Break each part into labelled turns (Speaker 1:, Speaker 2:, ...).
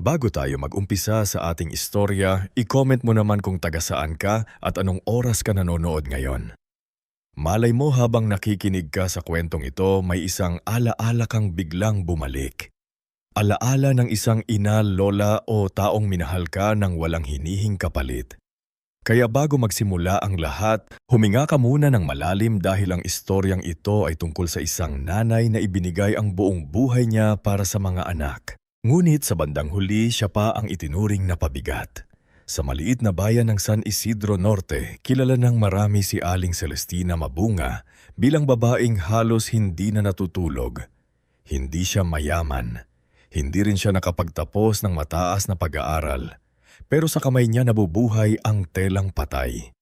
Speaker 1: Bago tayo mag-umpisa sa ating istorya, i-comment mo naman kung taga saan ka at anong oras ka nanonood ngayon. Malay mo habang nakikinig ka sa kwentong ito, may isang alaala kang biglang bumalik. Alaala ng isang ina, lola o taong minahal ka nang walang hinihing kapalit. Kaya bago magsimula ang lahat, huminga ka muna ng malalim dahil ang istoryang ito ay tungkol sa isang nanay na ibinigay ang buong buhay niya para sa mga anak. Ngunit sa bandang huli, siya pa ang itinuring na pabigat. Sa maliit na bayan ng San Isidro Norte, kilala ng marami si Aling Celestina Mabunga bilang babaeng halos hindi na natutulog. Hindi siya mayaman. Hindi rin siya nakapagtapos ng mataas na pag-aaral. Pero sa kamay niya nabubuhay ang telang patay.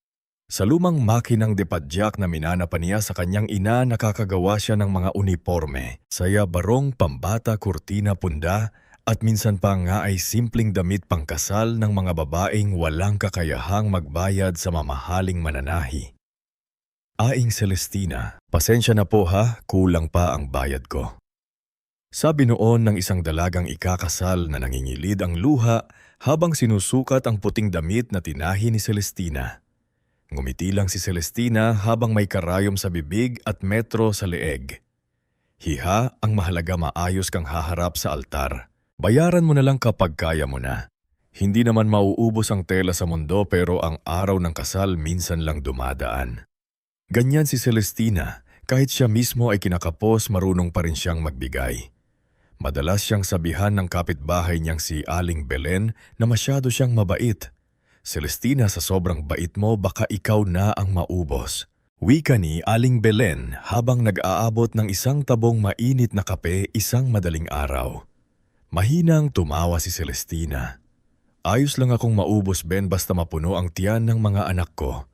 Speaker 1: Sa lumang makinang depadyak na minana pa niya sa kanyang ina, nakakagawa siya ng mga uniforme, saya barong, pambata, kurtina, punda, at minsan pa nga ay simpleng damit pangkasal ng mga babaeng walang kakayahang magbayad sa mamahaling mananahi. Aing Celestina, pasensya na po ha, kulang pa ang bayad ko. Sabi noon ng isang dalagang ikakasal na nangingilid ang luha habang sinusukat ang puting damit na tinahi ni Celestina. Ngumiti lang si Celestina habang may karayom sa bibig at metro sa leeg. Hiha, ang mahalaga maayos kang haharap sa altar. Bayaran mo na lang kapag kaya mo na. Hindi naman mauubos ang tela sa mundo pero ang araw ng kasal minsan lang dumadaan. Ganyan si Celestina, kahit siya mismo ay kinakapos marunong pa rin siyang magbigay. Madalas siyang sabihan ng kapitbahay niyang si Aling Belen na masyado siyang mabait. Celestina, sa sobrang bait mo baka ikaw na ang maubos. Wika ni Aling Belen habang nag-aabot ng isang tabong mainit na kape isang madaling araw. Mahinang tumawa si Celestina. Ayos lang akong maubos, Ben, basta mapuno ang tiyan ng mga anak ko.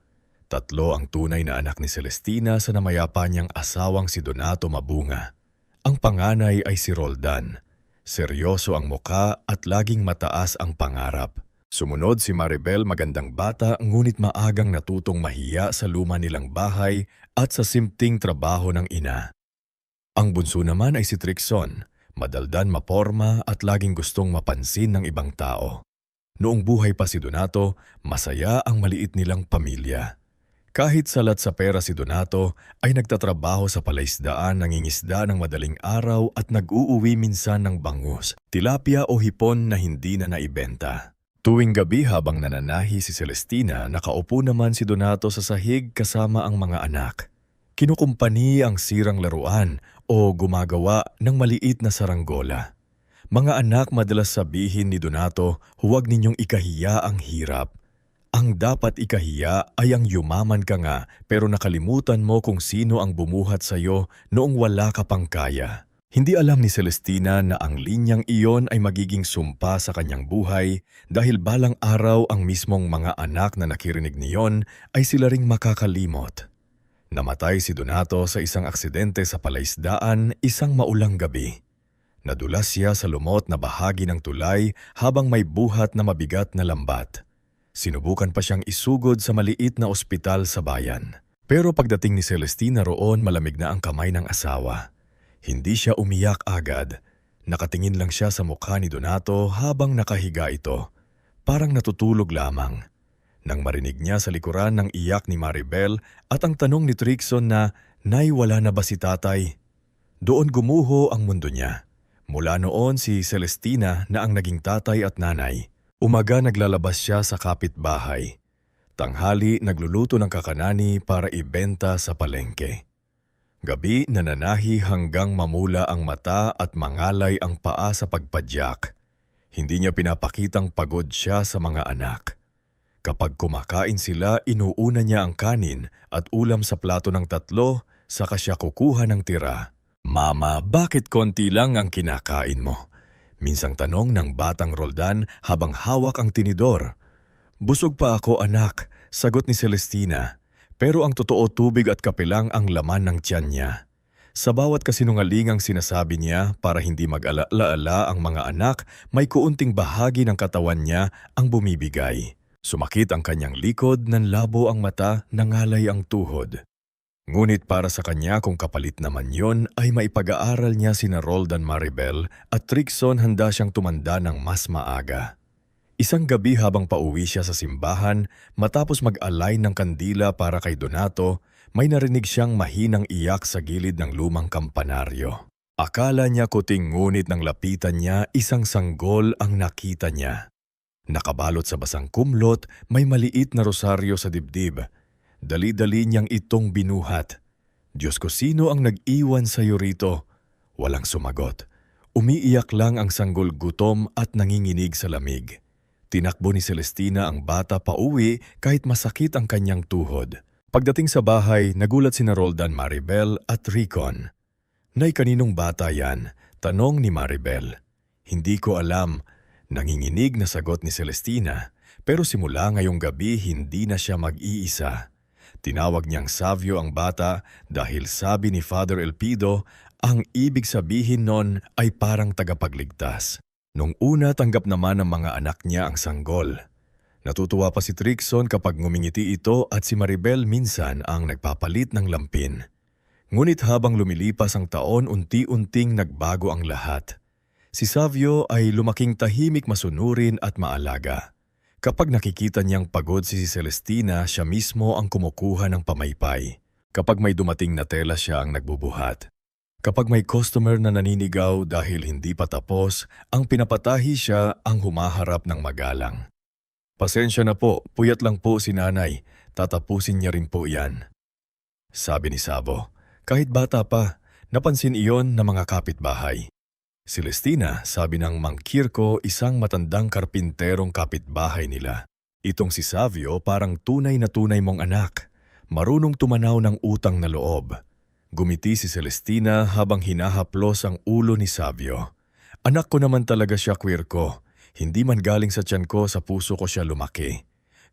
Speaker 1: 3 ang tunay na anak ni Celestina sa namayapa niyang asawang si Donato Mabunga. Ang panganay ay si Roldan. Seryoso ang muka at laging mataas ang pangarap. Sumunod si Maribel, magandang bata ngunit maagang natutong mahiya sa luma nilang bahay at sa simpleng trabaho ng ina. Ang bunso naman ay si Trixon. Madaldan, maporma at laging gustong mapansin ng ibang tao. Noong buhay pa si Donato, masaya ang maliit nilang pamilya. Kahit salat sa pera si Donato, ay nagtatrabaho sa palaisdaan, nangingisda ng madaling araw at nag-uuwi minsan ng bangus, tilapia o hipon na hindi na naibenta. Tuwing gabi habang nananahi si Celestina, nakaupo naman si Donato sa sahig kasama ang mga anak. Kinukumpani ang sirang laruan o gumagawa ng maliit na saranggola. Mga anak, madalas sabihin ni Donato, huwag ninyong ikahiya ang hirap. Ang dapat ikahiya ay ang yumaman ka nga pero nakalimutan mo kung sino ang bumuhat sa iyo noong wala ka pang kaya. Hindi alam ni Celestina na ang linyang iyon ay magiging sumpa sa kanyang buhay dahil balang araw ang mismong mga anak na nakirinig niyon ay sila ring makakalimot. Namatay si Donato sa isang aksidente sa palaisdaan isang maulang gabi. Nadulas siya sa lumot na bahagi ng tulay habang may buhat na mabigat na lambat. Sinubukan pa siyang isugod sa maliit na ospital sa bayan. Pero pagdating ni Celestina roon, malamig na ang kamay ng asawa. Hindi siya umiyak agad. Nakatingin lang siya sa mukha ni Donato habang nakahiga ito. Parang natutulog lamang. Nang marinig niya sa likuran ng iyak ni Maribel at ang tanong ni Trixon na, "Nay, wala na ba si tatay?" Doon gumuho ang mundo niya. Mula noon si Celestina na ang naging tatay at nanay. Umaga naglalabas siya sa kapitbahay. Tanghali nagluluto ng kakanani para ibenta sa palengke. Gabi nananahi hanggang mamula ang mata at mangalay ang paa sa pagpadyak. Hindi niya pinapakitang pagod siya sa mga anak. Kapag kumakain sila, inuuna niya ang kanin at ulam sa plato ng 3, saka siya kukuha ng tira. "Mama, bakit konti lang ang kinakain mo?" Minsang tanong ng batang Roldan habang hawak ang tinidor. "Busog pa ako, anak," sagot ni Celestina. Pero ang totoo, tubig at kape lang ang laman ng tiyan niya. Sa bawat kasinungalingang sinasabi niya para hindi mag-alala ang mga anak, may kuunting bahagi ng katawan niya ang bumibigay. Sumakit ang kanyang likod, nanlabo ang mata, nangalay ang tuhod. Ngunit para sa kanya kung kapalit naman yon ay maipag-aaral niya sina Roldan Maribel at Trixon handa siyang tumanda ng mas maaga. Isang gabi habang pauwi siya sa simbahan, matapos mag-alay ng kandila para kay Donato, may narinig siyang mahinang iyak sa gilid ng lumang kampanaryo. Akala niya kuting ngunit nang lapitan niya, isang sanggol ang nakita niya. Nakabalot sa basang kumlot, may maliit na rosaryo sa dibdib. Dali-dali niyang itong binuhat. Diyos ko, sino ang nag-iwan sa iyo rito? Walang sumagot. Umiiyak lang ang sanggol, gutom at nanginginig sa lamig. Tinakbo ni Celestina ang bata pauwi kahit masakit ang kanyang tuhod. Pagdating sa bahay, nagulat sina Roldan, Maribel at Ricon. Nay, kaninong bata yan? Tanong ni Maribel. Hindi ko alam. Nanginginig na sagot ni Celestina. Pero simula ngayong gabi, hindi na siya mag-iisa. Tinawag niyang Savio ang bata dahil sabi ni Father Elpido, ang ibig sabihin nun ay parang tagapagligtas. Nung una, tanggap naman ng mga anak niya ang sanggol. Natutuwa pa si Trixon kapag ngumingiti ito at si Maribel minsan ang nagpapalit ng lampin. Ngunit habang lumilipas ang taon, unti-unting nagbago ang lahat. Si Savio ay lumaking tahimik, masunurin at maalaga. Kapag nakikita niyang pagod si Celestina, siya mismo ang kumukuha ng pamaypay. Kapag may dumating na tela, siya ang nagbubuhat. Kapag may customer na naninigaw dahil hindi pa tapos, ang pinapatahi siya ang humaharap ng magalang. Pasensya na po, puyat lang po si nanay. Tatapusin niya rin po yan. Sabi ni Sabo. Kahit bata pa, napansin iyon ng mga kapitbahay. Celestina, sabi ng Mang Kirko, isang matandang karpinterong kapitbahay nila. Itong si Savio parang tunay na tunay mong anak. Marunong tumanaw ng utang na loob. Gumiti si Celestina habang hinahaplos ang ulo ni Savio. Anak ko naman talaga siya, Quirko. Hindi man galing sa tiyan ko, sa puso ko siya lumaki.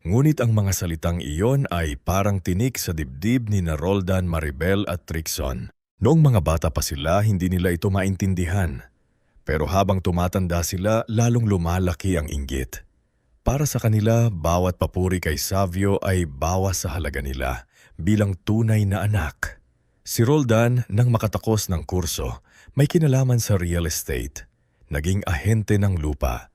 Speaker 1: Ngunit ang mga salitang iyon ay parang tinik sa dibdib ni na Roldan, Maribel at Trixon. Noong mga bata pa sila, hindi nila ito maintindihan. Pero habang tumatanda sila, lalong lumalaki ang inggit. Para sa kanila, bawat papuri kay Savio ay bawas sa halaga nila bilang tunay na anak. Si Roldan, nang makatakos ng kurso, may kinalaman sa real estate. Naging ahente ng lupa.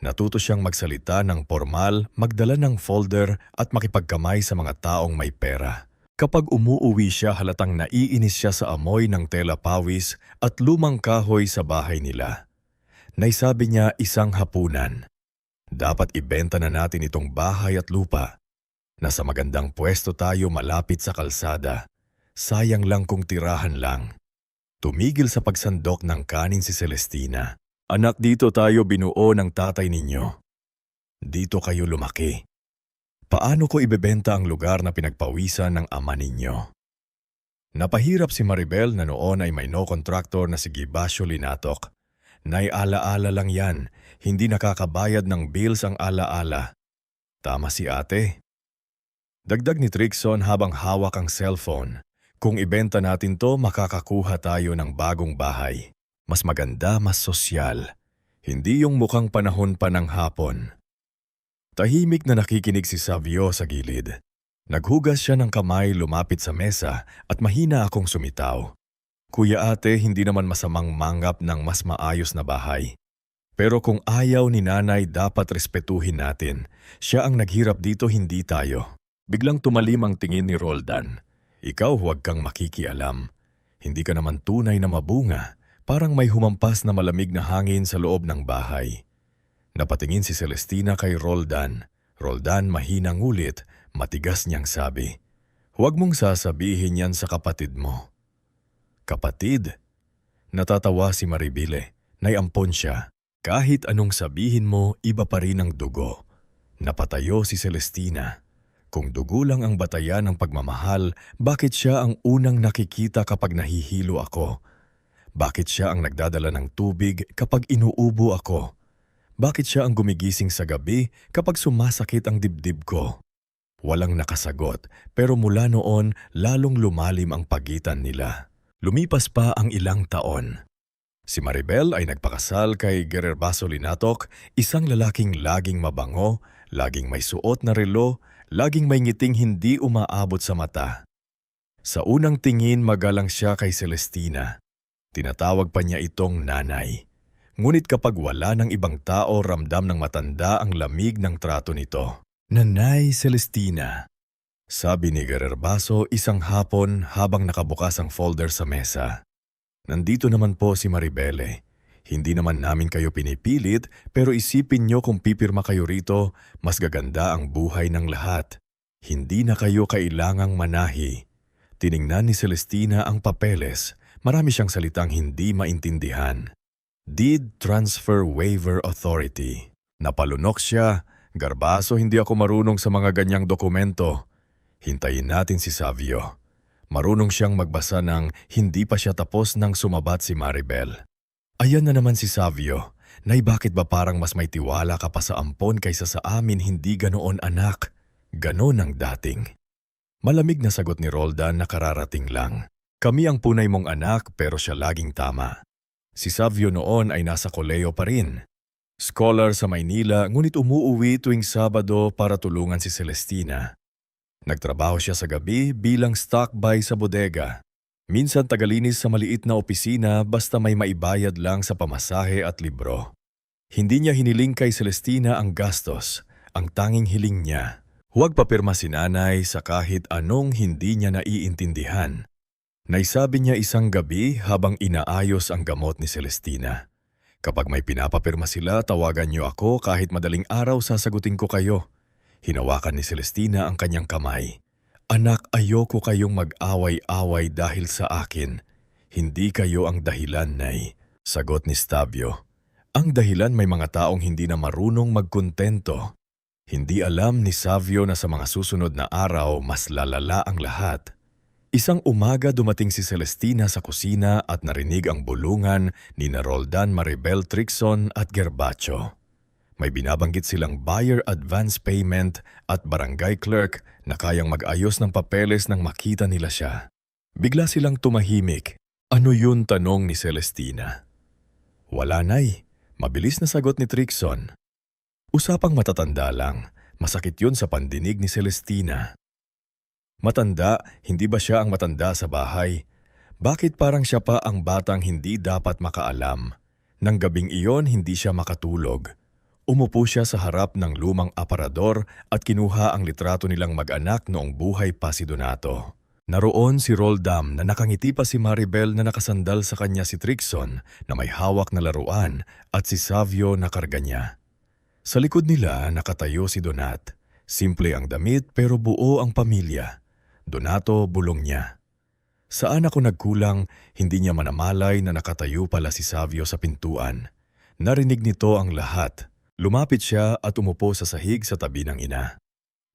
Speaker 1: Natuto siyang magsalita ng formal, magdala ng folder at makipagkamay sa mga taong may pera. Kapag umuuwi siya, halatang naiinis siya sa amoy ng tela pawis at lumang kahoy sa bahay nila. Naisabi niya isang hapunan. Dapat ibenta na natin itong bahay at lupa. Nasa magandang pwesto tayo malapit sa kalsada. Sayang lang kung tirahan lang. Tumigil sa pagsandok ng kanin si Celestina. Anak, dito tayo binuo ng tatay ninyo. Dito kayo lumaki. Paano ko ibebenta ang lugar na pinagpawisan ng ama ninyo? Napahirap si Maribel na noon ay may no-contractor na si Gibasio Linatok. Naialaala lang yan, hindi nakakabayad ng bills ang alaala. Tama si ate. Dagdag ni Trixon habang hawak ang cellphone. Kung ibenta natin to, makakakuha tayo ng bagong bahay. Mas maganda, mas sosyal. Hindi yung mukhang panahon pa ng hapon. Tahimik na nakikinig si Savio sa gilid. Naghugas siya ng kamay, lumapit sa mesa at mahina akong sumitaw. Kuya ate, hindi naman masamang mangap ng mas maayos na bahay. Pero kung ayaw ni nanay, dapat respetuhin natin. Siya ang naghirap dito, hindi tayo. Biglang tumalim ang tingin ni Roldan. Ikaw huwag kang makikialam. Hindi ka naman tunay na mabunga. Parang may humampas na malamig na hangin sa loob ng bahay. Napatingin si Celestina kay Roldan. Roldan mahinang ngulit, matigas niyang sabi, "Huwag mong sasabihin yan sa kapatid mo." Kapatid? Natatawa si Maribile. Naiampon siya. Kahit anong sabihin mo, iba pa rin ang dugo. Napatayo si Celestina. Kung dugo lang ang batayan ng pagmamahal, bakit siya ang unang nakikita kapag nahihilo ako? Bakit siya ang nagdadala ng tubig kapag inuubo ako? Bakit siya ang gumigising sa gabi kapag sumasakit ang dibdib ko? Walang nakasagot, pero mula noon lalong lumalim ang pagitan nila. Lumipas pa ang ilang taon. Si Maribel ay nagpakasal kay Gererbaso Linatok, isang lalaking laging mabango, laging may suot na relo, laging may ngiting hindi umaabot sa mata. Sa unang tingin magalang siya kay Celestina. Tinatawag pa niya itong nanay. Ngunit kapag wala ng ibang tao, ramdam ng matanda ang lamig ng trato nito. Nanay Celestina, sabi ni Gerbaso isang hapon habang nakabukas ang folder sa mesa. Nandito naman po si Maribele. Hindi naman namin kayo pinipilit, pero isipin niyo kung pipirma kayo rito, mas gaganda ang buhay ng lahat. Hindi na kayo kailangang manahi. Tiningnan ni Celestina ang papeles. Marami siyang salitang hindi maintindihan. Deed Transfer Waiver Authority. Napalunok siya. Garbaso, hindi ako marunong sa mga ganyang dokumento. Hintayin natin si Savio. Marunong siyang magbasa ng hindi pa siya tapos nang sumabat si Maribel. Ayan na naman si Savio. Nay, bakit ba parang mas may tiwala ka pa sa ampon kaysa sa amin? Hindi ganoon, anak. Ganon ang dating. Malamig na sagot ni Roldan na kararating lang. Kami ang punay mong anak pero siya laging tama. Si Savio noon ay nasa koleyo pa rin. Scholar sa Maynila ngunit umuuwi tuwing Sabado para tulungan si Celestina. Nagtrabaho siya sa gabi bilang stock buy sa bodega. Minsan tagalinis sa maliit na opisina basta may maibayad lang sa pamasahe at libro. Hindi niya hiniling kay Celestina ang gastos. Ang tanging hiling niya, huwag papirma si nanay sa kahit anong hindi niya naiintindihan. Naisabi niya isang gabi habang inaayos ang gamot ni Celestina. Kapag may pinapapirma sila, tawagan niyo ako kahit madaling araw sasagutin ko kayo. Hinawakan ni Celestina ang kanyang kamay. Anak, ayoko kayong mag-away-away dahil sa akin. Hindi kayo ang dahilan, Nay. Sagot ni Stabio. Ang dahilan may mga taong hindi na marunong magkontento. Hindi alam ni Savio na sa mga susunod na araw mas lalala ang lahat. Isang umaga dumating si Celestina sa kusina at narinig ang bulungan ni Roldan, Maribel, Trixon at Gerbacho. May binabanggit silang buyer advance payment at barangay clerk na kayang mag-ayos ng papeles nang makita nila siya. Bigla silang tumahimik. Ano yun, tanong ni Celestina. Wala, Nay. Mabilis na sagot ni Trixon. Usapang matatanda lang. Masakit yun sa pandinig ni Celestina. Matanda, hindi ba siya ang matanda sa bahay? Bakit parang siya pa ang batang hindi dapat makaalam? Nang gabing iyon, hindi siya makatulog. Umupo siya sa harap ng lumang aparador at kinuha ang litrato nilang mag-anak noong buhay pa si Donato. Naroon si Roldam na nakangiti pa si Maribel na nakasandal sa kanya si Trixon na may hawak na laruan at si Savio na karga niya. Sa likod nila nakatayo si Donat. Simple ang damit pero buo ang pamilya. Donato, bulong niya. Saan ako nagkulang, hindi niya manamalay na nakatayo pala si Savio sa pintuan. Narinig nito ang lahat. Lumapit siya at umupo sa sahig sa tabi ng ina.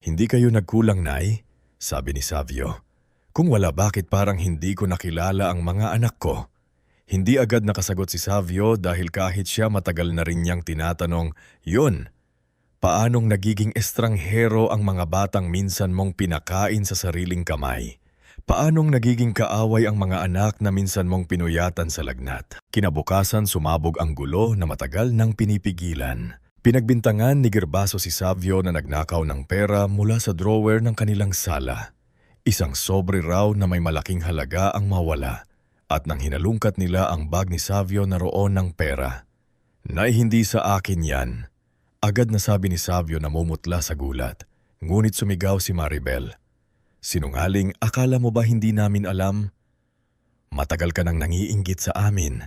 Speaker 1: Hindi kayo nagkulang, Nay, sabi ni Savio. Kung wala, bakit parang hindi ko nakilala ang mga anak ko? Hindi agad nakasagot si Savio dahil kahit siya matagal na rin niyang tinatanong, yun. Paanong nagiging estranghero ang mga batang minsan mong pinakain sa sariling kamay? Paanong nagiging kaaway ang mga anak na minsan mong pinuyatan sa lagnat? Kinabukasan sumabog ang gulo na matagal nang pinipigilan. Pinagbintangan ni Gerbaso si Savio na nagnakaw ng pera mula sa drawer ng kanilang sala. Isang sobre raw na may malaking halaga ang mawala. At nang hinalungkat nila ang bag ni Savio na roon ng pera. Nay, hindi sa akin yan. Agad na sabi ni Savio na mumutla sa gulat. Ngunit sumigaw si Maribel. Sinungaling, akala mo ba hindi namin alam? Matagal ka nang nangiinggit sa amin.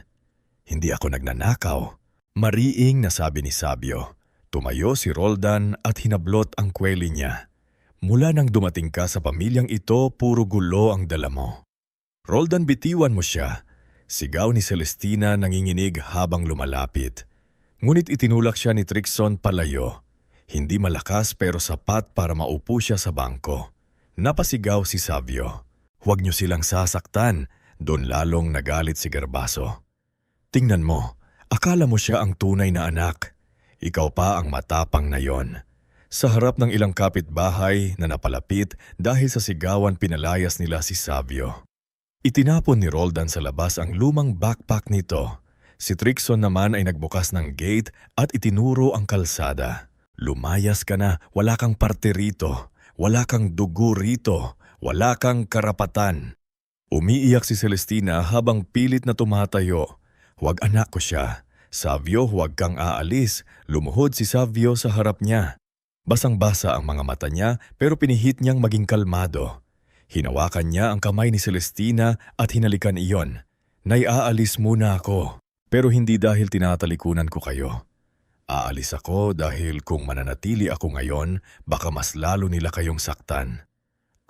Speaker 1: Hindi ako nagnanakaw. Mariing na sabi ni Savio. Tumayo si Roldan at hinablot ang kweli niya. Mula nang dumating ka sa pamilyang ito, puro gulo ang dala mo. Roldan, bitiwan mo siya. Sigaw ni Celestina nanginginig habang lumalapit. Ngunit itinulak siya ni Trixon palayo. Hindi malakas pero sapat para maupo siya sa bangko. Napasigaw si Savio. Huwag niyo silang sasaktan, doon lalong nagalit si Gerbaso. Tingnan mo, akala mo siya ang tunay na anak. Ikaw pa ang matapang na yon. Sa harap ng ilang kapitbahay na napalapit dahil sa sigawan pinalayas nila si Savio. Itinapon ni Roldan sa labas ang lumang backpack nito. Si Trixon naman ay nagbukas ng gate at itinuro ang kalsada. Lumayas ka na, wala kang parte rito, wala kang dugo rito, Wala kang karapatan. Umiiyak si Celestina habang pilit na tumatayo. Huwag anak ko siya. Savio, huwag kang aalis. Lumuhod si Savio sa harap niya. Basang-basa ang mga mata niya pero pinihit niyang maging kalmado. Hinawakan niya ang kamay ni Celestina at hinalikan iyon. Naiaalis muna ako, pero hindi dahil tinatalikunan ko kayo. Aalis ako dahil kung mananatili ako ngayon, baka mas lalo nila kayong saktan.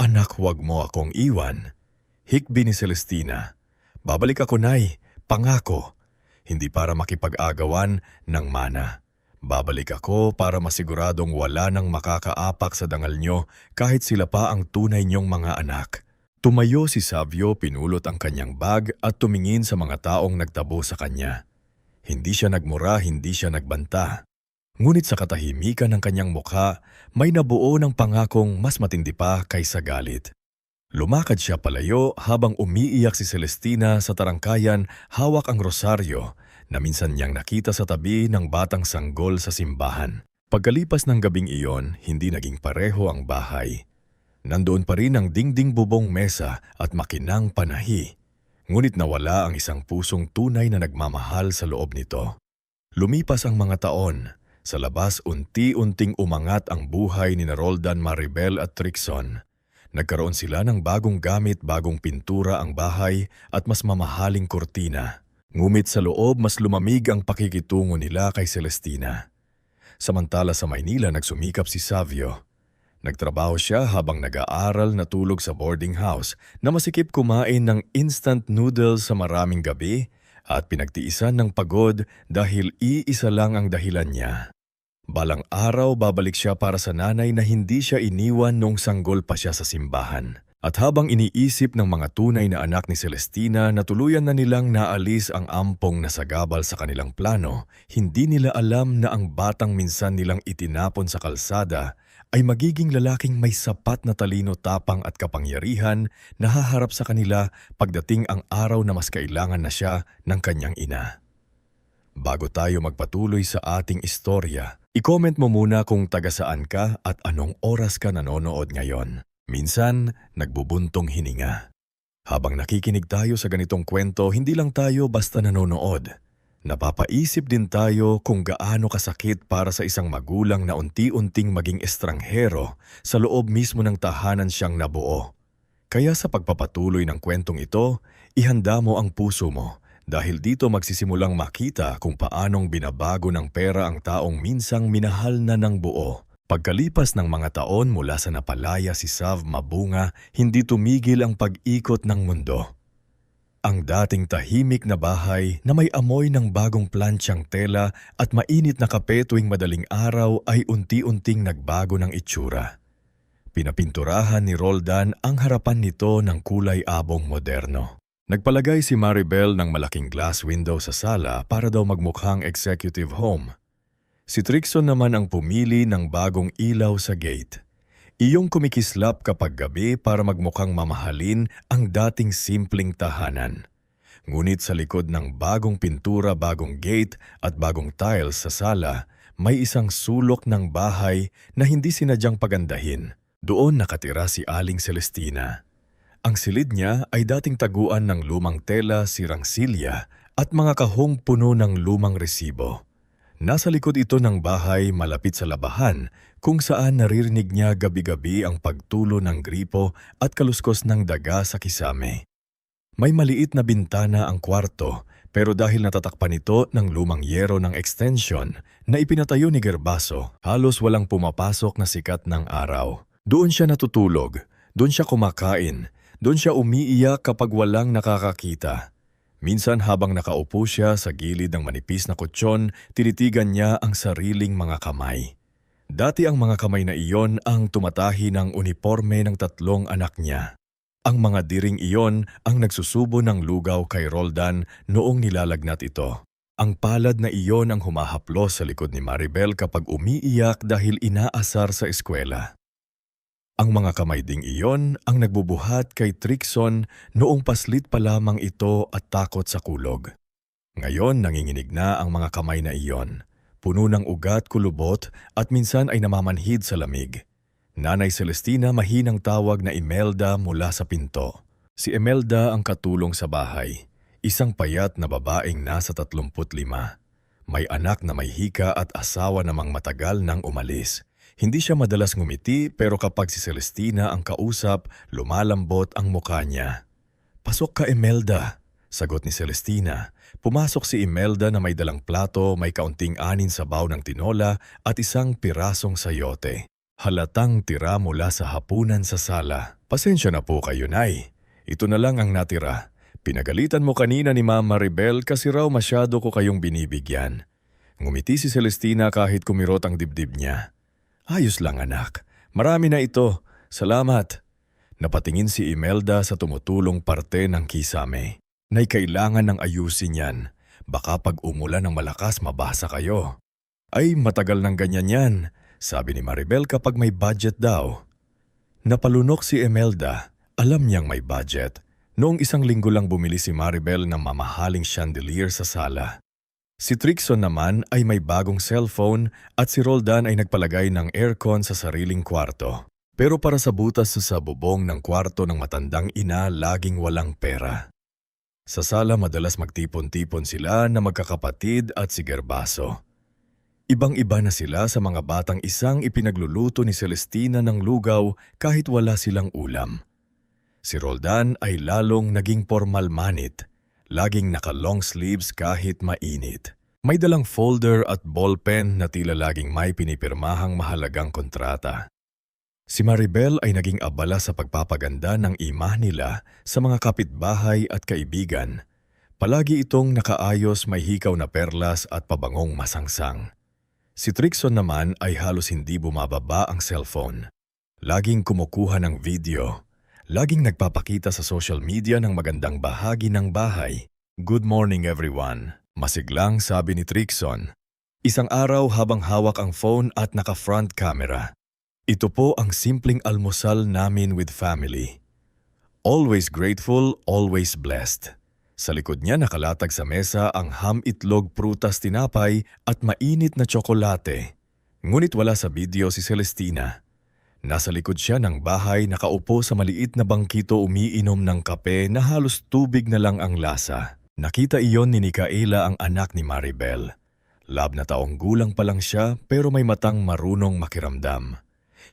Speaker 1: Anak, huwag mo akong iwan. Hikbi ni Celestina. Babalik ako, Nay. Pangako. Hindi para makipag-agawan ng mana. Babalik ako para masiguradong wala nang makakaapak sa dangal nyo kahit sila pa ang tunay nyong mga anak. Tumayo si Savio, pinulot ang kanyang bag at tumingin sa mga taong nagtabo sa kanya. Hindi siya nagmura, hindi siya nagbanta. Ngunit sa katahimikan ng kanyang mukha, may nabuo ng pangakong mas matindi pa kaysa galit. Lumakad siya palayo habang umiiyak si Celestina sa tarangkayan, hawak ang rosaryo na minsan niyang nakita sa tabi ng batang sanggol sa simbahan. Pagkalipas ng gabing iyon, hindi naging pareho ang bahay. Nandoon pa rin ang dingding bubong mesa at makinang panahi. Ngunit nawala ang isang pusong tunay na nagmamahal sa loob nito. Lumipas ang mga taon. Sa labas unti-unting umangat ang buhay ni Roldan, Maribel at Trixon. Nagkaroon sila ng bagong gamit, bagong pintura ang bahay at mas mamahaling kurtina. Ngumit sa loob mas lumamig ang pakikitungo nila kay Celestina. Samantala sa Maynila nagsumikap si Savio. Nagtrabaho siya habang nag-aaral, natulog sa boarding house na masikip kumain ng instant noodles sa maraming gabi at pinagtiisan ng pagod dahil iisa lang ang dahilan niya. Balang araw babalik siya para sa nanay na hindi siya iniwan nung sanggol pa siya sa simbahan. At habang iniisip ng mga tunay na anak ni Celestina na tuluyan na nilang naalis ang ampong nasagabal sa kanilang plano, hindi nila alam na ang batang minsan nilang itinapon sa kalsada ay magiging lalaking may sapat na talino, tapang at kapangyarihan na haharap sa kanila pagdating ang araw na mas kailangan na siya ng kanyang ina. Bago tayo magpatuloy sa ating istorya, i-comment mo muna kung taga saan ka at anong oras ka nanonood ngayon. Minsan, nagbubuntong hininga. Habang nakikinig tayo sa ganitong kwento, hindi lang tayo basta nanonood. Napapaisip din tayo kung gaano kasakit para sa isang magulang na unti-unting maging estranghero sa loob mismo ng tahanan siyang nabuo. Kaya sa pagpapatuloy ng kwentong ito, ihanda mo ang puso mo dahil dito magsisimulang makita kung paanong binabago ng pera ang taong minsang minahal na ng buo. Pagkalipas ng mga taon mula sa napalaya si Sav Mabunga, hindi tumigil ang pag-ikot ng mundo. Ang dating tahimik na bahay na may amoy ng bagong plantsyang tela at mainit na kape tuwing madaling araw ay unti-unting nagbago ng itsura. Pinapinturahan ni Roldan ang harapan nito ng kulay abong moderno. Nagpalagay si Maribel ng malaking glass window sa sala para daw magmukhang executive home. Si Trixon naman ang pumili ng bagong ilaw sa gate. Iyong kumikislap kapag gabi para magmukhang mamahalin ang dating simpleng tahanan. Ngunit sa likod ng bagong pintura, bagong gate at bagong tiles sa sala, may isang sulok ng bahay na hindi sinadyang pagandahin. Doon nakatira si Aling Celestina. Ang silid niya ay dating taguan ng lumang tela, sirang silya at mga kahong puno ng lumang resibo. Nasa likod ito ng bahay malapit sa labahan kung saan naririnig niya gabi-gabi ang pagtulo ng gripo at kaluskos ng daga sa kisame. May maliit na bintana ang kwarto pero dahil natatakpan ito ng lumang yero ng extension na ipinatayo ni Gerbaso, halos walang pumapasok na sikat ng araw. Doon siya natutulog, doon siya kumakain, doon siya umiiyak kapag walang nakakakita. Minsan habang nakaupo siya sa gilid ng manipis na kutsyon, tinitigan niya ang sariling mga kamay. Dati ang mga kamay na iyon ang tumatahi ng uniforme ng 3 anak niya. Ang mga diring iyon ang nagsusubo ng lugaw kay Roldan noong nilalagnat ito. Ang palad na iyon ang humahaplos sa likod ni Maribel kapag umiiyak dahil inaasar sa eskwela. Ang mga kamay ding iyon ang nagbubuhat kay Trixon noong paslit pa lamang ito at takot sa kulog. Ngayon nanginginig na ang mga kamay na iyon, puno ng ugat, kulubot at minsan ay namamanhid sa lamig. Nanay Celestina mahinang tawag na Imelda mula sa pinto. Si Imelda ang katulong sa bahay, isang payat na babaeng nasa 35. May anak na may hika at asawa namang matagal nang umalis. Hindi siya madalas ngumiti pero kapag si Celestina ang kausap, lumalambot ang mukha niya. "Pasok ka, Imelda," sagot ni Celestina. Pumasok si Imelda na may dalang plato, may kaunting anin sabaw ng tinola at isang pirasong sayote. Halatang tira mula sa hapunan sa sala. "Pasensya na po kayo, Nay. Ito na lang ang natira. Pinagalitan mo kanina ni Mama Maribel kasi raw masyado ko kayong binibigyan." Ngumiti si Celestina kahit kumirot ang dibdib niya. "Ayos lang, anak. Marami na ito. Salamat." Napatingin si Imelda sa tumutulong parte ng kisame. "Nay, kailangan ng ayusin yan. Baka pag umulan ng malakas mabasa kayo." "Ay, matagal ng ganyan yan," sabi ni Maribel kapag may budget daw. Napalunok si Imelda. Alam niyang may budget. Noong isang linggo lang bumili si Maribel ng mamahaling chandelier sa sala. Si Trixon naman ay may bagong cellphone at si Roldan ay nagpalagay ng aircon sa sariling kwarto. Pero para sa butas sa bubong ng kwarto ng matandang ina, laging walang pera. Sa sala madalas magtipon-tipon sila na magkakapatid at si Gerbaso. Ibang-iba na sila sa mga batang isang ipinagluluto ni Celestina ng lugaw kahit wala silang ulam. Si Roldan ay lalong naging formal manit, laging naka-long sleeves kahit mainit. May dalang folder at ballpen na tila laging may pinipirmahang mahalagang kontrata. Si Maribel ay naging abala sa pagpapaganda ng ima nila sa mga kapitbahay at kaibigan. Palagi itong nakaayos, may hikaw na perlas at pabangong masangsang. Si Trixon naman ay halos hindi bumababa ang cellphone. Laging kumukuha ng video. Laging nagpapakita sa social media ng magandang bahagi ng bahay. "Good morning everyone," masiglang sabi ni Trixon. Isang araw habang hawak ang phone at naka-front camera. "Ito po ang simpleng almusal namin with family. Always grateful, always blessed." Sa likod niya nakalatag sa mesa ang ham, itlog, prutas, tinapay at mainit na tsokolate. Ngunit wala sa video si Celestina. Nasa likod siya ng bahay, nakaupo sa maliit na bangkito, umiinom ng kape na halos tubig na lang ang lasa. Nakita iyon ni Micaela, ang anak ni Maribel. Lab na taong gulang pa lang siya pero may matang marunong makiramdam.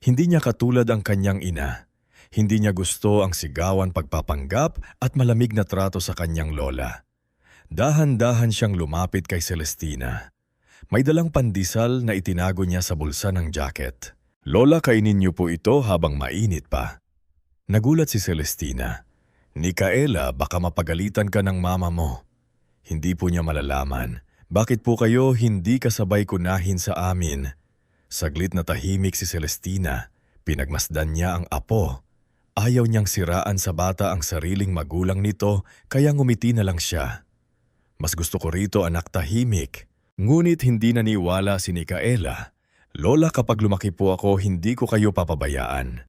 Speaker 1: Hindi niya katulad ang kanyang ina. Hindi niya gusto ang sigawan, pagpapanggap at malamig na trato sa kanyang lola. Dahan-dahan siyang lumapit kay Celestina. May dalang pandesal na itinago niya sa bulsa ng jacket. "Lola, kainin niyo po ito habang mainit pa." Nagulat si Celestina. "Micaela, baka mapagalitan ka ng mama mo." Hindi po niya malalaman. "Bakit po kayo hindi kasabay kunahin sa amin?" Saglit na tahimik si Celestina. Pinagmasdan niya ang apo. Ayaw niyang siraan sa bata ang sariling magulang nito, kaya ngumiti na lang siya. "Mas gusto ko rito, anak, tahimik." Ngunit hindi naniwala si Micaela. "Lola, kapag lumaki po ako, hindi ko kayo papabayaan."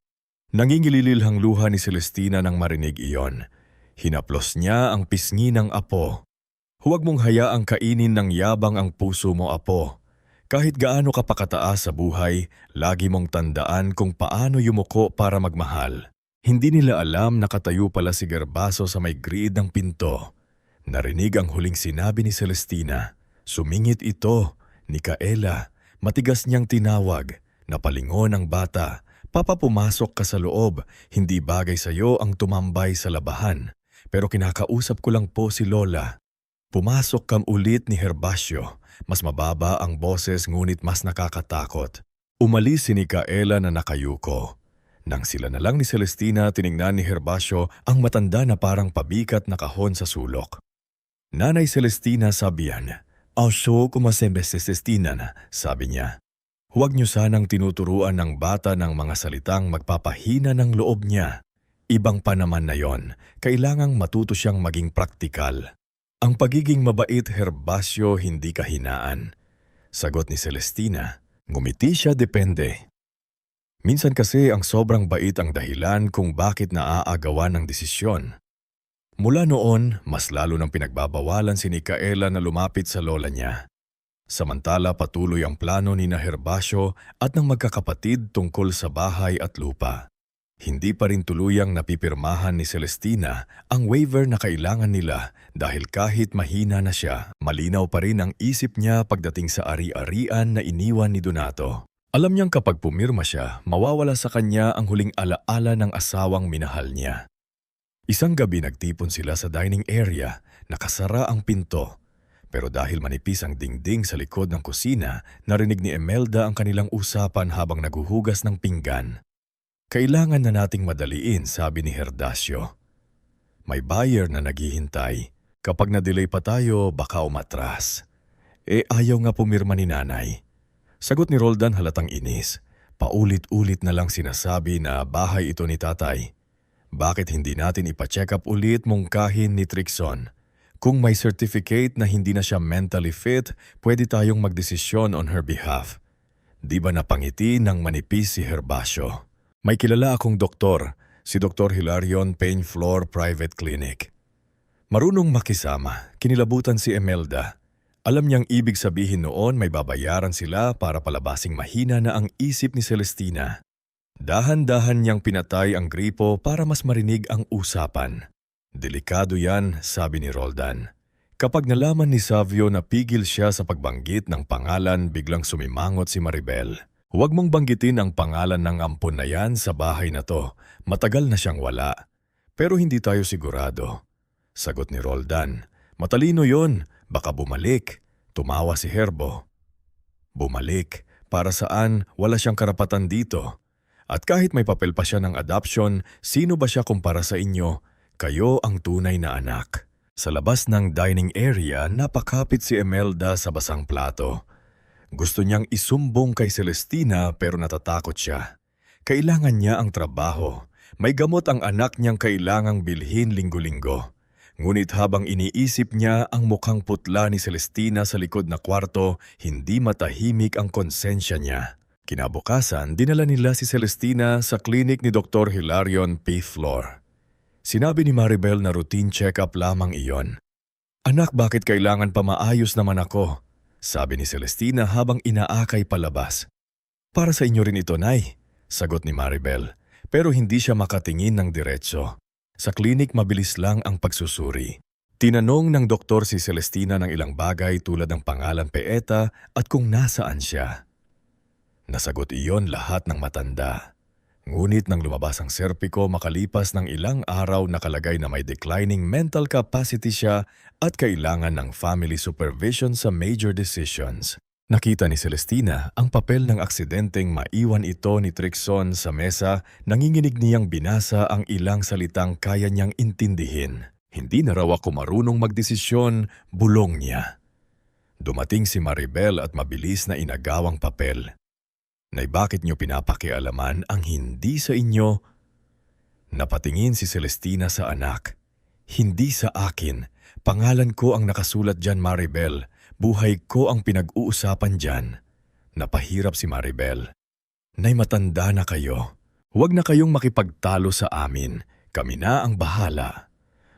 Speaker 1: Nangingilililhang luha ni Celestina nang marinig iyon. Hinaplos niya ang pisngi ng apo. "Huwag mong hayaang kainin ng yabang ang puso mo, apo. Kahit gaano ka pakataas sa buhay, lagi mong tandaan kung paano yumuko para magmahal." Hindi nila alam nakatayo pala si Gerbaso sa may grid ng pinto. Narinig ang huling sinabi ni Celestina. Sumingit ito, Micaela. Matigas niyang tinawag. Napalingon ang bata. "Papa, pumasok ka sa loob. Hindi bagay sa iyo ang tumambay sa labahan. Pero kinakausap ko lang po si Lola." Pumasok kam ulit ni Gervasio. Mas mababa ang boses ngunit mas nakakatakot. Umalis si Micaela na nakayuko. Nang sila na lang ni Celestina, tiningnan ni Gervasio ang matanda na parang pabikat na kahon sa sulok. "Nanay Celestina," sabi yan. "Aso kumasembe si Celestina na," sabi niya. Huwag niyo sanang tinuturuan ng bata ng mga salitang magpapahina ng loob niya. Ibang pa naman na yon. Kailangang matuto siyang maging praktikal. Ang pagiging mabait, Gervasio, hindi kahinaan. Sagot ni Celestina. Ngumiti siya, depende. Minsan kasi ang sobrang bait ang dahilan kung bakit naaagawan ng desisyon. Mula noon, mas lalo nang pinagbabawalan si Micaela na lumapit sa lola niya. Samantala patuloy ang plano ni na Herbacio at ng magkakapatid tungkol sa bahay at lupa. Hindi pa rin tuluyang napipirmahan ni Celestina ang waiver na kailangan nila dahil kahit mahina na siya, malinaw pa rin ang isip niya pagdating sa ari-arian na iniwan ni Donato. Alam niyang kapag pumirma siya, mawawala sa kanya ang huling alaala ng asawang minahal niya. Isang gabi nagtipon sila sa dining area, nakasara ang pinto. Pero dahil manipis ang dingding sa likod ng kusina, narinig ni Imelda ang kanilang usapan habang naguhugas ng pinggan. Kailangan na nating madaliin, sabi ni Herdacio. May buyer na naghihintay. Kapag na-delay pa tayo, baka umatras. Ayaw nga pumirma ni nanay. Sagot ni Roldan halatang inis. Paulit-ulit na lang sinasabi na bahay ito ni tatay. Bakit hindi natin ipa-check up ulit mungkahin ni Trixon? Kung may certificate na hindi na siya mentally fit, pwede tayong magdesisyon on her behalf. Di ba napangiti ng manipis si Herbacio? May kilala akong doktor, si Dr. Hilarion Pain Floor Private Clinic. Marunong makisama, kinilabutan si Imelda. Alam niyang ibig sabihin noon may babayaran sila para palabasing mahina na ang isip ni Celestina. Dahan-dahan niyang pinatay ang gripo para mas marinig ang usapan. Delikado yan, sabi ni Roldan. Kapag nalaman ni Savio na pigil siya sa pagbanggit ng pangalan, biglang sumimangot si Maribel. Huwag mong banggitin ang pangalan ng ampon na yan sa bahay na to. Matagal na siyang wala. Pero hindi tayo sigurado. Sagot ni Roldan. Matalino yon, baka bumalik. Tumawa si Herbo. Bumalik? Para saan? Wala siyang karapatan dito. At kahit may papel pa siya ng adoption, sino ba siya kumpara sa inyo? Kayo ang tunay na anak. Sa labas ng dining area, napakapit si Imelda sa basang plato. Gusto niyang isumbong kay Celestina pero natatakot siya. Kailangan niya ang trabaho. May gamot ang anak niyang kailangang bilhin linggo-linggo. Ngunit habang iniisip niya ang mukhang putla ni Celestina sa likod na kwarto, hindi matahimik ang konsensya niya. Kinabukasan, dinala nila si Celestina sa klinik ni Dr. Hilarion P. Flor. Sinabi ni Maribel na routine check-up lamang iyon. Anak, bakit kailangan pa maayos naman ako? Sabi ni Celestina habang inaakay palabas. Para sa inyo rin ito, Nay, sagot ni Maribel. Pero hindi siya makatingin ng diretso. Sa klinik mabilis lang ang pagsusuri. Tinanong ng doktor si Celestina ng ilang bagay tulad ng pangalan Peeta at kung nasaan siya. Nasagot iyon lahat ng matanda. Ngunit nang lumabas ang serpiko makalipas ng ilang araw nakalagay na may declining mental capacity siya at kailangan ng family supervision sa major decisions. Nakita ni Celestina ang papel ng aksidenteng maiwan ito ni Trixon sa mesa, nanginginig niyang binasa ang ilang salitang kaya niyang intindihin. Hindi na raw ako marunong magdesisyon, bulong niya. Dumating si Maribel at mabilis na inagawang papel. Nay, bakit niyo pinapakialaman ang hindi sa inyo? Napatingin si Celestina sa anak. Hindi sa akin. Pangalan ko ang nakasulat dyan, Maribel. Buhay ko ang pinag-uusapan dyan. Napahirap si Maribel. Nay, matanda na kayo. Huwag na kayong makipagtalo sa amin. Kami na ang bahala.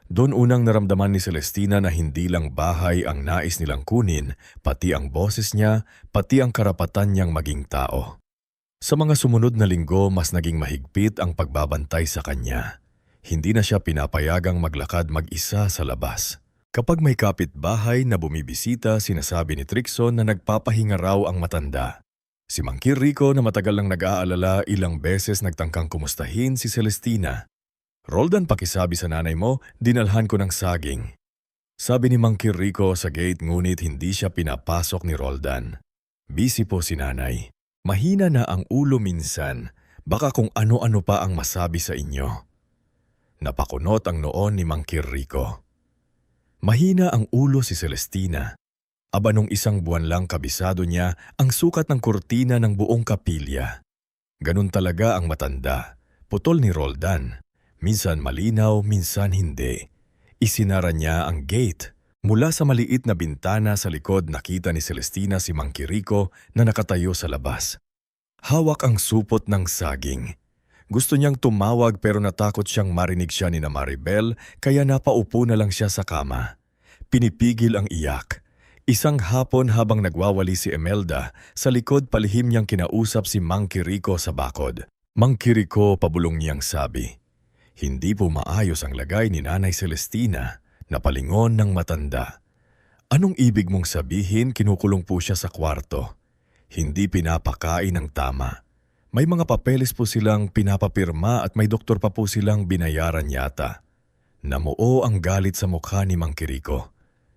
Speaker 1: Doon unang naramdaman ni Celestina na hindi lang bahay ang nais nilang kunin, pati ang boses niya, pati ang karapatan niyang maging tao. Sa mga sumunod na linggo, mas naging mahigpit ang pagbabantay sa kanya. Hindi na siya pinapayagang maglakad mag-isa sa labas. Kapag may kapitbahay na bumibisita, sinasabi ni Trixon na nagpapahinga raw ang matanda. Si Mangkir Rico na matagal nang nag-aalala ilang beses nagtangkang kumustahin si Celestina. Roldan, pakisabi sa nanay mo, dinalhan ko ng saging. Sabi ni Mangkir Rico sa gate ngunit hindi siya pinapasok ni Roldan. Busy po si nanay. Mahina na ang ulo minsan, baka kung ano-ano pa ang masabi sa inyo. Napakunot ang noon ni Mangkir Rico. Mahina ang ulo si Celestina. Aba nung isang buwan lang kabisado niya ang sukat ng kurtina ng buong kapilya. Ganun talaga ang matanda. Putol ni Roldan. Minsan malinaw, minsan hindi. Isinara niya ang gate. Mula sa maliit na bintana sa likod nakita ni Celestina si Mangkir Rico na nakatayo sa labas. Hawak ang supot ng saging. Gusto niyang tumawag pero natakot siyang marinig siya ni na Maribel kaya napaupo na lang siya sa kama. Pinipigil ang iyak. Isang hapon habang nagwawali si Imelda, sa likod palihim niyang kinausap si Mang Kiriko sa bakod. Mang Kiriko, pabulong niyang sabi, "Hindi po maayos ang lagay ni Nanay Celestina na palingon ng matanda. Anong ibig mong sabihin kinukulong po siya sa kwarto? Hindi pinapakain ng tama. May mga papeles po silang pinapapirma at may doktor pa po silang binayaran yata." Namuo ang galit sa mukha ni Mang Kiriko.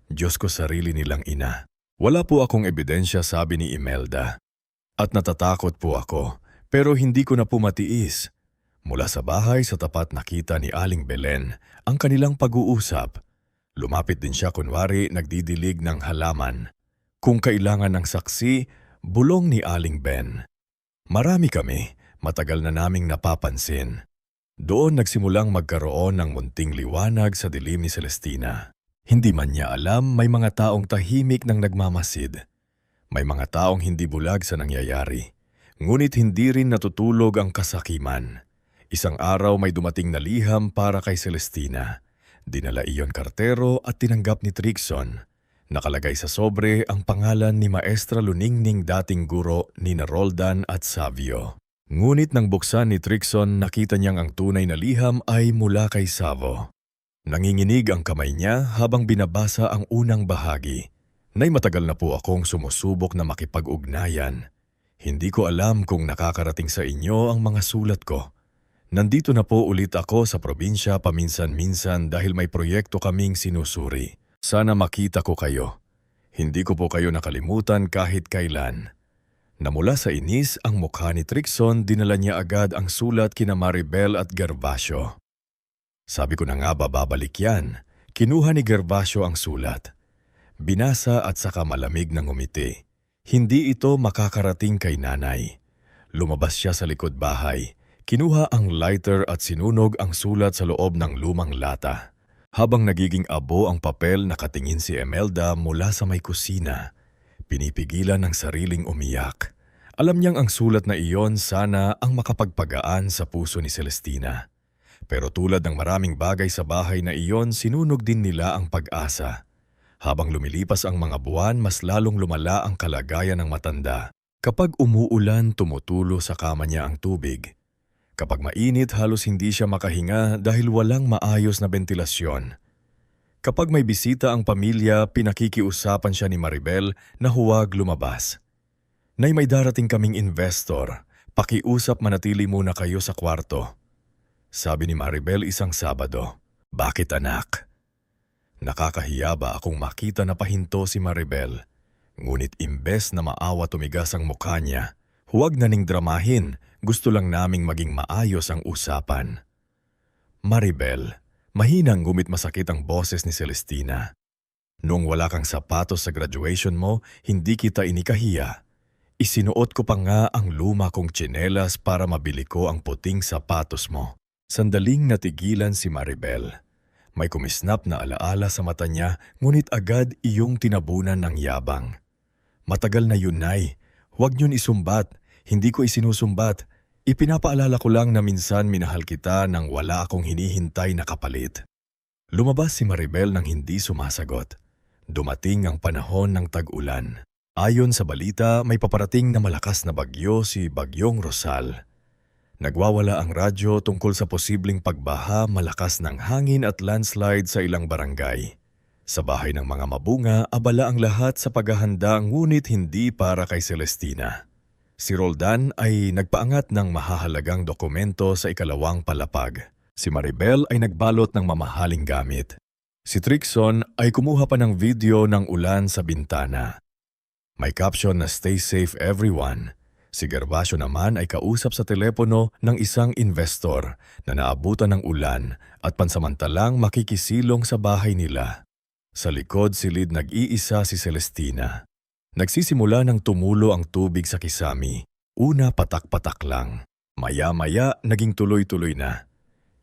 Speaker 1: Diyos ko, sarili nilang ina. Wala po akong ebidensya, sabi ni Imelda. At natatakot po ako, pero hindi ko na po matiis. Mula sa bahay sa tapat nakita ni Aling Belen ang kanilang pag-uusap. Lumapit din siya kunwari nagdidilig ng halaman. Kung kailangan ng saksi, bulong ni Aling Ben. Marami kami, matagal na naming napapansin. Doon nagsimulang magkaroon ng munting liwanag sa dilim ni Celestina. Hindi man niya alam, may mga taong tahimik nang nagmamasid. May mga taong hindi bulag sa nangyayari. Ngunit hindi rin natutulog ang kasakiman. Isang araw may dumating na liham para kay Celestina. Dinala iyon kartero at tinanggap ni Trixon. Nakalagay sa sobre ang pangalan ni Maestra Luningning, dating guro ni Roldan at Savio. Ngunit nang buksan ni Trixon, nakita niyang ang tunay na liham ay mula kay Savo. Nanginginig ang kamay niya habang binabasa ang unang bahagi. "Nay, matagal na po akong sumusubok na makipag-ugnayan. Hindi ko alam kung nakakarating sa inyo ang mga sulat ko. Nandito na po ulit ako sa probinsya paminsan-minsan dahil may proyekto kaming sinusuri. Sana makita ko kayo. Hindi ko po kayo nakalimutan kahit kailan." Namula sa inis ang mukha ni Trixon, dinala niya agad ang sulat kina Maribel at Gervasio. "Sabi ko na nga babalik yan." Kinuha ni Gervasio ang sulat. Binasa at saka malamig na ngumiti. Hindi ito makakarating kay nanay. Lumabas siya sa likod bahay. Kinuha ang lighter at sinunog ang sulat sa loob ng lumang lata. Habang nagiging abo ang papel, nakatingin si Imelda mula sa may kusina. Pinipigilan ng sariling umiyak. Alam niyang ang sulat na iyon sana ang makapagpagaan sa puso ni Celestina. Pero tulad ng maraming bagay sa bahay na iyon, sinunog din nila ang pag-asa. Habang lumilipas ang mga buwan, mas lalong lumala ang kalagayan ng matanda. Kapag umuulan, tumutulo sa kama niya ang tubig. Kapag mainit, halos hindi siya makahinga dahil walang maayos na bentilasyon. Kapag may bisita ang pamilya, pinakikiusapan siya ni Maribel na huwag lumabas. "Nay, may darating kaming investor. Pakiusap manatili muna kayo sa kwarto." Sabi ni Maribel isang Sabado. "Bakit, anak?" Nakakahiya ba akong makita na pahinto si Maribel? Ngunit imbes na maawa, tumigas ang mukha niya. "Huwag na ning dramahin. Gusto lang naming maging maayos ang usapan." "Maribel," mahinang gumit masakit ang boses ni Celestina. "Noong wala kang sapatos sa graduation mo, hindi kita inikahiya. Isinuot ko pa nga ang luma kong tsinelas para mabili ko ang puting sapatos mo." Sandaling natigilan si Maribel. May kumisnap na alaala sa mata niya, ngunit agad iyong tinabunan ng yabang. "Matagal na yun, Nay. Huwag niyong isumbat. Hindi ko isinusumbat. Ipinapaalala ko lang na minsan minahal kita nang wala akong hinihintay na kapalit." Lumabas si Maribel nang hindi sumasagot. Dumating ang panahon ng tag-ulan. Ayon sa balita, may paparating na malakas na bagyo, si Bagyong Rosal. Nagwawala ang radyo tungkol sa posibleng pagbaha, malakas ng hangin at landslide sa ilang barangay. Sa bahay ng mga mabunga, abala ang lahat sa paghahanda, ngunit hindi para kay Celestina. Si Roldan ay nagpaangat ng mahahalagang dokumento sa ikalawang palapag. Si Maribel ay nagbalot ng mamahaling gamit. Si Trixon ay kumuha pa ng video ng ulan sa bintana. May caption na "Stay safe everyone." Si Gervasio naman ay kausap sa telepono ng isang investor na naabutan ng ulan at pansamantalang makikisilong sa bahay nila. Sa likod silid nag-iisa si Celestina. Nagsisimula ng tumulo ang tubig sa kisami. Una patak-patak lang. Maya-maya naging tuloy-tuloy na.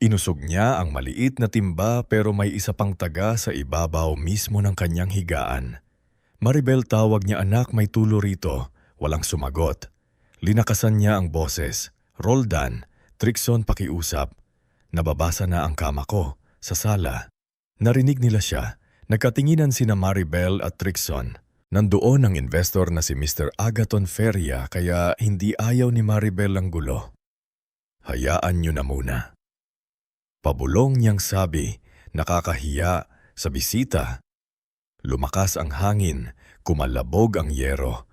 Speaker 1: Inusog niya ang maliit na timba pero may isa pang taga sa ibabaw mismo ng kanyang higaan. "Maribel," tawag niya, "anak, may tulo rito." Walang sumagot. Linakasan niya ang boses. "Roldan, Trixon, pakiusap. Nababasa na ang kama ko, sa sala." Narinig nila siya. Nagkatinginan sina Maribel at Trixon. Nandoon ang investor na si Mr. Agaton Feria kaya hindi ayaw ni Maribel ang gulo. Hayaan niyo na muna. Pabulong niyang sabi, nakakahiya sa bisita. Lumakas ang hangin, kumalabog ang yero.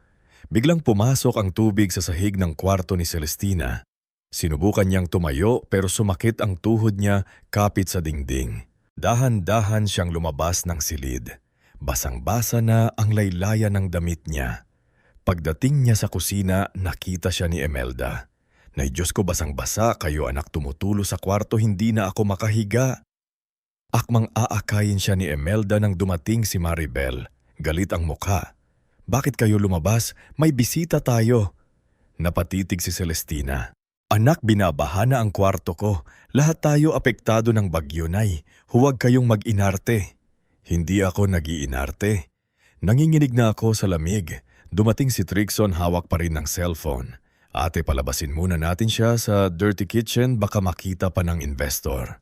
Speaker 1: Biglang pumasok ang tubig sa sahig ng kwarto ni Celestina. Sinubukan niyang tumayo pero sumakit ang tuhod niya kapit sa dingding. Dahan-dahan siyang lumabas ng silid. Basang-basa na ang laylayan ng damit niya. Pagdating niya sa kusina, nakita siya ni Imelda. Nay Diyos ko, basang-basa kayo anak, tumutulo sa kwarto, hindi na ako makahiga. Akmang aakayin siya ni Imelda nang dumating si Maribel. Galit ang mukha. Bakit kayo lumabas? May bisita tayo. Napatitig si Celestina. Anak, binabaha na ang kwarto ko. Lahat tayo apektado ng bagyo, Nay. Huwag kayong mag-inarte. Hindi ako nag-iinarte. Nanginginig na ako sa lamig. Dumating si Trixon, hawak pa rin ng cellphone. Ate, palabasin muna natin siya sa dirty kitchen, baka makita pa ng investor.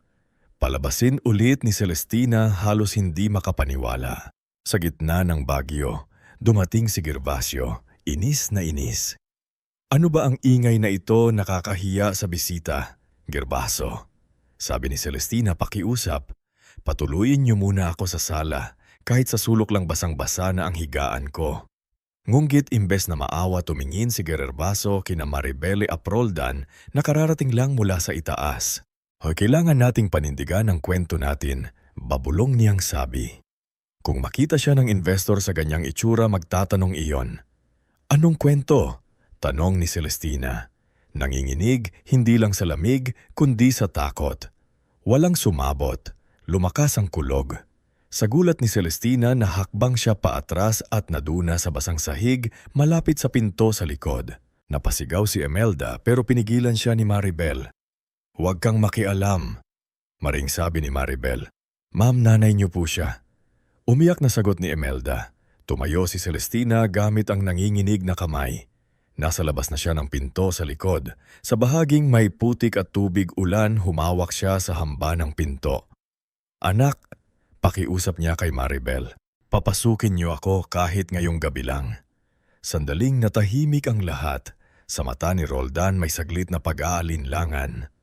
Speaker 1: Palabasin ulit ni Celestina, halos hindi makapaniwala. Sa gitna ng bagyo, dumating si Gervasio, inis na inis. Ano ba ang ingay na ito, nakakahiya sa bisita? Gervaso, sabi ni Celestina pakiusap. Patuluyin niyo muna ako sa sala, kahit sa sulok lang basang-basa na ang higaan ko. Ngunggit imbes na maawa, tumingin si Gervaso kina Maribel Aproldan na kararating lang mula sa itaas. Hoy, kailangan nating panindigan ang kwento natin, babulong niyang sabi. Kung makita siya ng investor sa ganyang itsura, magtatanong iyon. Anong kwento? Tanong ni Celestina. Nanginginig, hindi lang sa lamig, kundi sa takot. Walang sumabot. Lumakas ang kulog. Sa gulat ni Celestina, nahakbang siya paatras at naduna sa basang sahig malapit sa pinto sa likod. Napasigaw si Imelda pero pinigilan siya ni Maribel. Huwag kang makialam, maring sabi ni Maribel. Ma'am, nanay niyo po siya. Umiyak na sagot ni Imelda. Tumayo si Celestina gamit ang nanginginig na kamay. Nasa labas na siya ng pinto sa likod. Sa bahaging may putik at tubig ulan, humawak siya sa hamba ng pinto. Anak, pakiusap niya kay Maribel. Papasukin niyo ako kahit ngayong gabi lang. Sandaling natahimik ang lahat. Sa mata ni Roldan may saglit na pag-aalinlangan.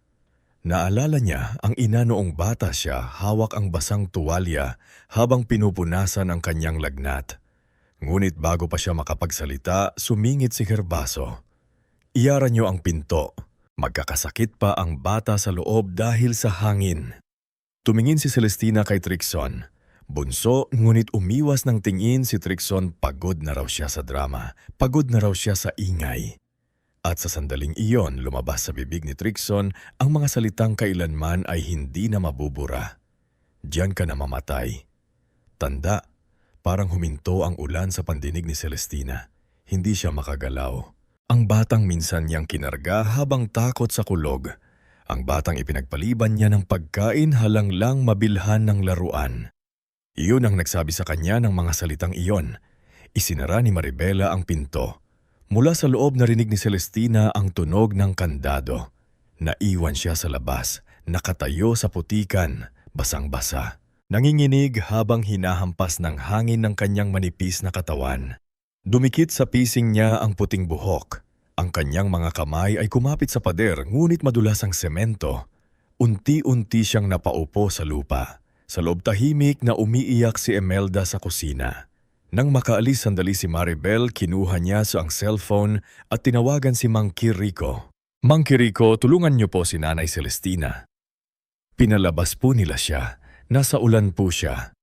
Speaker 1: Naalala niya ang ina noong bata siya, hawak ang basang tuwalya habang pinupunasan ang kanyang lagnat. Ngunit bago pa siya makapagsalita, sumingit si Gervaso. Iyara niyo ang pinto. Magkakasakit pa ang bata sa loob dahil sa hangin. Tumingin si Celestina kay Trixon. Bunso, ngunit umiwas ng tingin si Trixon, pagod na raw siya sa drama, pagod na raw siya sa ingay. At sa sandaling iyon, lumabas sa bibig ni Trixon ang mga salitang kailanman ay hindi na mabubura. Diyan ka na mamatay. Tanda, parang huminto ang ulan sa pandinig ni Celestina. Hindi siya makagalaw. Ang batang minsan niyang kinarga habang takot sa kulog. Ang batang ipinagpaliban niya ng pagkain halang lang mabilhan ng laruan. Iyon ang nagsabi sa kanya ng mga salitang iyon. Isinara ni Maribela ang pinto. Mula sa loob narinig ni Celestina ang tunog ng kandado. Naiwan siya sa labas, nakatayo sa putikan, basang-basa. Nanginginig habang hinahampas ng hangin ng kanyang manipis na katawan. Dumikit sa pising niya ang puting buhok. Ang kanyang mga kamay ay kumapit sa pader, ngunit madulas ang semento. Unti-unti siyang napaupo sa lupa. Sa loob tahimik na umiiyak si Imelda sa kusina. Nang makaalis sandali si Maribel, kinuha niya ang cellphone at tinawagan si Mang Kiriko. Mang Kiriko, tulungan niyo po si Nanay Celestina. Pinalabas po nila siya. Nasa ulan po siya.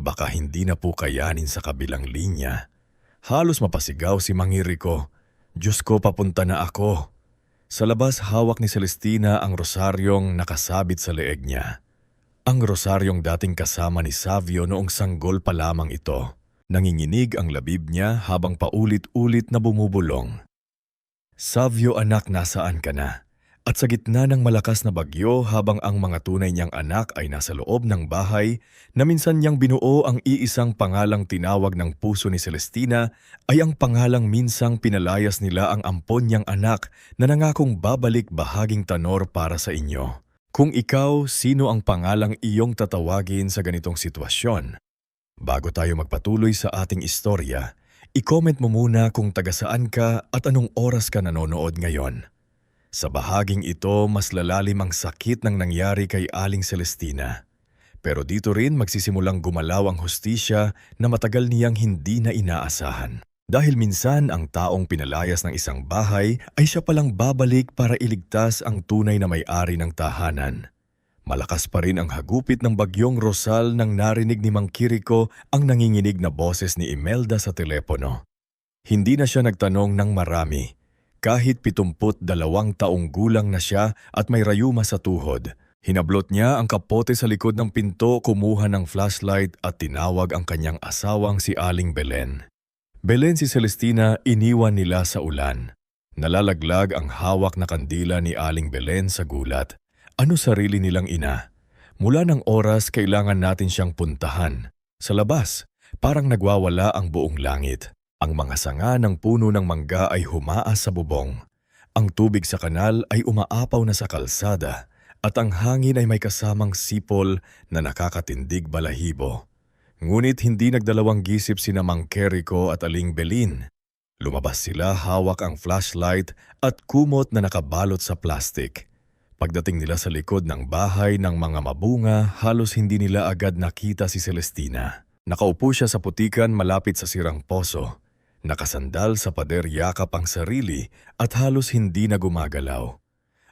Speaker 1: Baka hindi na po kayanin sa kabilang linya. Halos mapasigaw si Mang Kiriko. Diyos ko, papunta na ako. Sa labas, hawak ni Celestina ang rosaryong nakasabit sa leeg niya. Ang rosaryong dating kasama ni Savio noong sanggol pa lamang ito. Nanginginig ang labib niya habang paulit-ulit na bumubulong. Savio, anak, nasaan ka na? At sa gitna ng malakas na bagyo, habang ang mga tunay niyang anak ay nasa loob ng bahay, na minsan niyang binuo ang iisang pangalang tinawag ng puso ni Celestina, ay ang pangalang minsang pinalayas nila ang ampon niyang anak na nangakong babalik bahaging tanor para sa inyo. Kung ikaw, sino ang pangalang iyong tatawagin sa ganitong sitwasyon? Bago tayo magpatuloy sa ating istorya, I-comment mo muna kung taga saan ka at anong oras ka nanonood ngayon. Sa bahaging ito, mas lalalim ang sakit ng nangyari kay Aling Celestina. Pero dito rin magsisimulang gumalaw ang hustisya na matagal niyang hindi na inaasahan. Dahil minsan ang taong pinalayas ng isang bahay ay siya palang babalik para iligtas ang tunay na may-ari ng tahanan. Malakas pa rin ang hagupit ng bagyong Rosal nang narinig ni Mang Kiriko ang nanginginig na boses ni Imelda sa telepono. Hindi na siya nagtanong ng marami. Kahit 72 taong gulang na siya at may rayuma sa tuhod, hinablot niya ang kapote sa likod ng pinto, kumuha ng flashlight at tinawag ang kanyang asawang si Aling Belen. Belen, si Celestina iniwan nila sa ulan. Nalalaglag ang hawak na kandila ni Aling Belen sa gulat. Ano sarili nilang ina? Mula ng oras kailangan natin siyang puntahan. Sa labas, parang nagwawala ang buong langit. Ang mga sanga ng puno ng mangga ay humaas sa bubong. Ang tubig sa kanal ay umaapaw na sa kalsada at ang hangin ay may kasamang sipol na nakakatindig balahibo. Ngunit hindi nagdalawang gisip sina Mang Kiriko at Aling Belin. Lumabas sila, hawak ang flashlight at kumot na nakabalot sa plastik. Pagdating nila sa likod ng bahay ng mga mabunga, halos hindi nila agad nakita si Celestina. Nakaupo siya sa putikan malapit sa sirang poso. Nakasandal sa pader, yakap ang sarili at halos hindi na gumagalaw.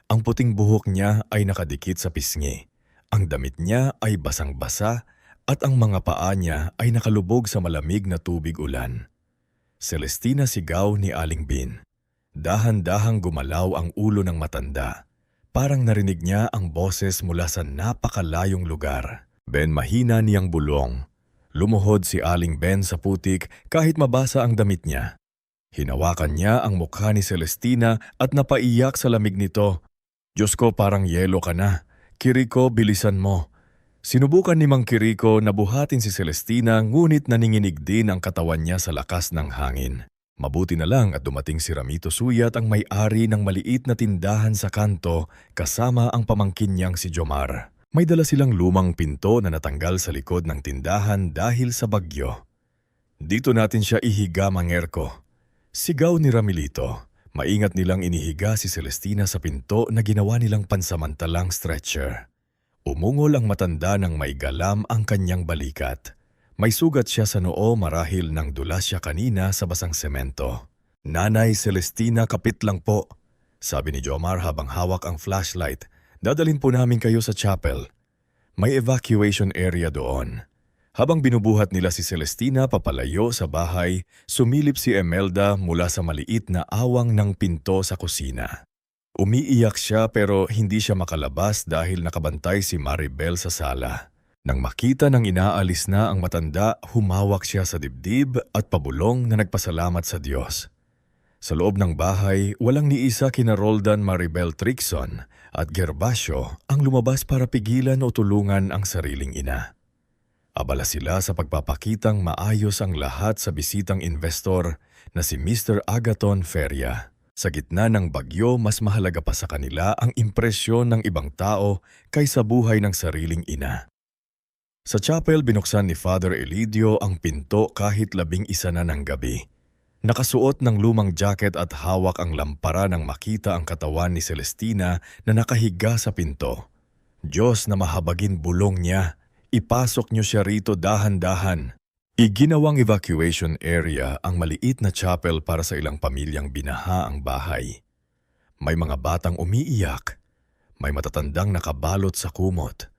Speaker 1: Ang puting buhok niya ay nakadikit sa pisngi. Ang damit niya ay basang-basa at ang mga paa niya ay nakalubog sa malamig na tubig ulan. Celestina, sigaw ni Aling Bin. Dahan-dahang gumalaw ang ulo ng matanda. Parang narinig niya ang boses mula sa napakalayong lugar. Ben, mahina niyang bulong. Lumuhod si Aling Ben sa putik kahit mabasa ang damit niya. Hinawakan niya ang mukha ni Celestina at napaiyak sa lamig nito. Diyos ko, parang yelo ka na. Kiriko, bilisan mo. Sinubukan ni Mang Kiriko na buhatin si Celestina, ngunit naninginig din ang katawan niya sa lakas ng hangin. Mabuti na lang at dumating si Ramito Suyat, ang may-ari ng maliit na tindahan sa kanto, kasama ang pamangkin niyang si Jomar. May dala silang lumang pinto na natanggal sa likod ng tindahan dahil sa bagyo. Dito natin siya ihiga, Mang Erko. Sigaw ni Ramilito. Maingat nilang inihiga si Celestina sa pinto na ginawa nilang pansamantalang stretcher. Umungol ang matanda ng may galam ang kanyang balikat. May sugat siya sa noo marahil nang dulas siya kanina sa basang semento. Nanay Celestina, kapit lang po, sabi ni Jomar habang hawak ang flashlight. Dadalhin po namin kayo sa chapel. May evacuation area doon. Habang binubuhat nila si Celestina papalayo sa bahay, sumilip si Imelda mula sa maliit na awang ng pinto sa kusina. Umiiyak siya pero hindi siya makalabas dahil nakabantay si Maribel sa sala. Nang makita ng inaalis na ang matanda, humawak siya sa dibdib at pabulong na nagpasalamat sa Diyos. Sa loob ng bahay, walang ni isa kina Roldan, Maribel Tricson at Gervasio ang lumabas para pigilan o tulungan ang sariling ina. Abala sila sa pagpapakitang maayos ang lahat sa bisitang investor na si Mr. Agaton Feria. Sa gitna ng bagyo, mas mahalaga pa sa kanila ang impresyon ng ibang tao kaysa buhay ng sariling ina. Sa chapel, binuksan ni Father Elidio ang pinto kahit 11 na ng gabi. Nakasuot ng lumang jacket at hawak ang lampara nang makita ang katawan ni Celestina na nakahiga sa pinto. Diyos na mahabagin, bulong niya, ipasok niyo siya rito dahan-dahan. Iginawang evacuation area ang maliit na chapel para sa ilang pamilyang binaha ang bahay. May mga batang umiiyak, may matatandang nakabalot sa kumot.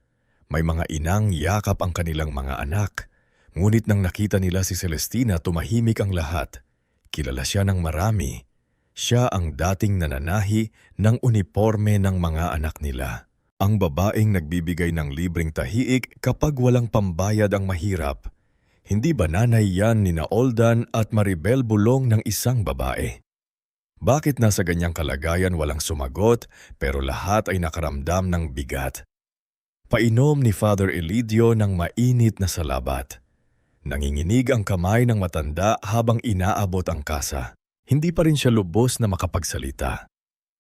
Speaker 1: May mga inang yakap ang kanilang mga anak, ngunit nang nakita nila si Celestina, tumahimik ang lahat. Kilala siya ng marami. Siya ang dating nananahi ng uniforme ng mga anak nila. Ang babaeng nagbibigay ng libreng tahiik kapag walang pambayad ang mahirap. Hindi ba nanay yan ni Oldan at Maribel Bulong ng isang babae? Bakit nasa ganyang kalagayan walang sumagot pero lahat ay nakaramdam ng bigat? Painom ni Father Elidio ng mainit na salabat. Nanginginig ang kamay ng matanda habang inaabot ang kasa. Hindi pa rin siya lubos na makapagsalita.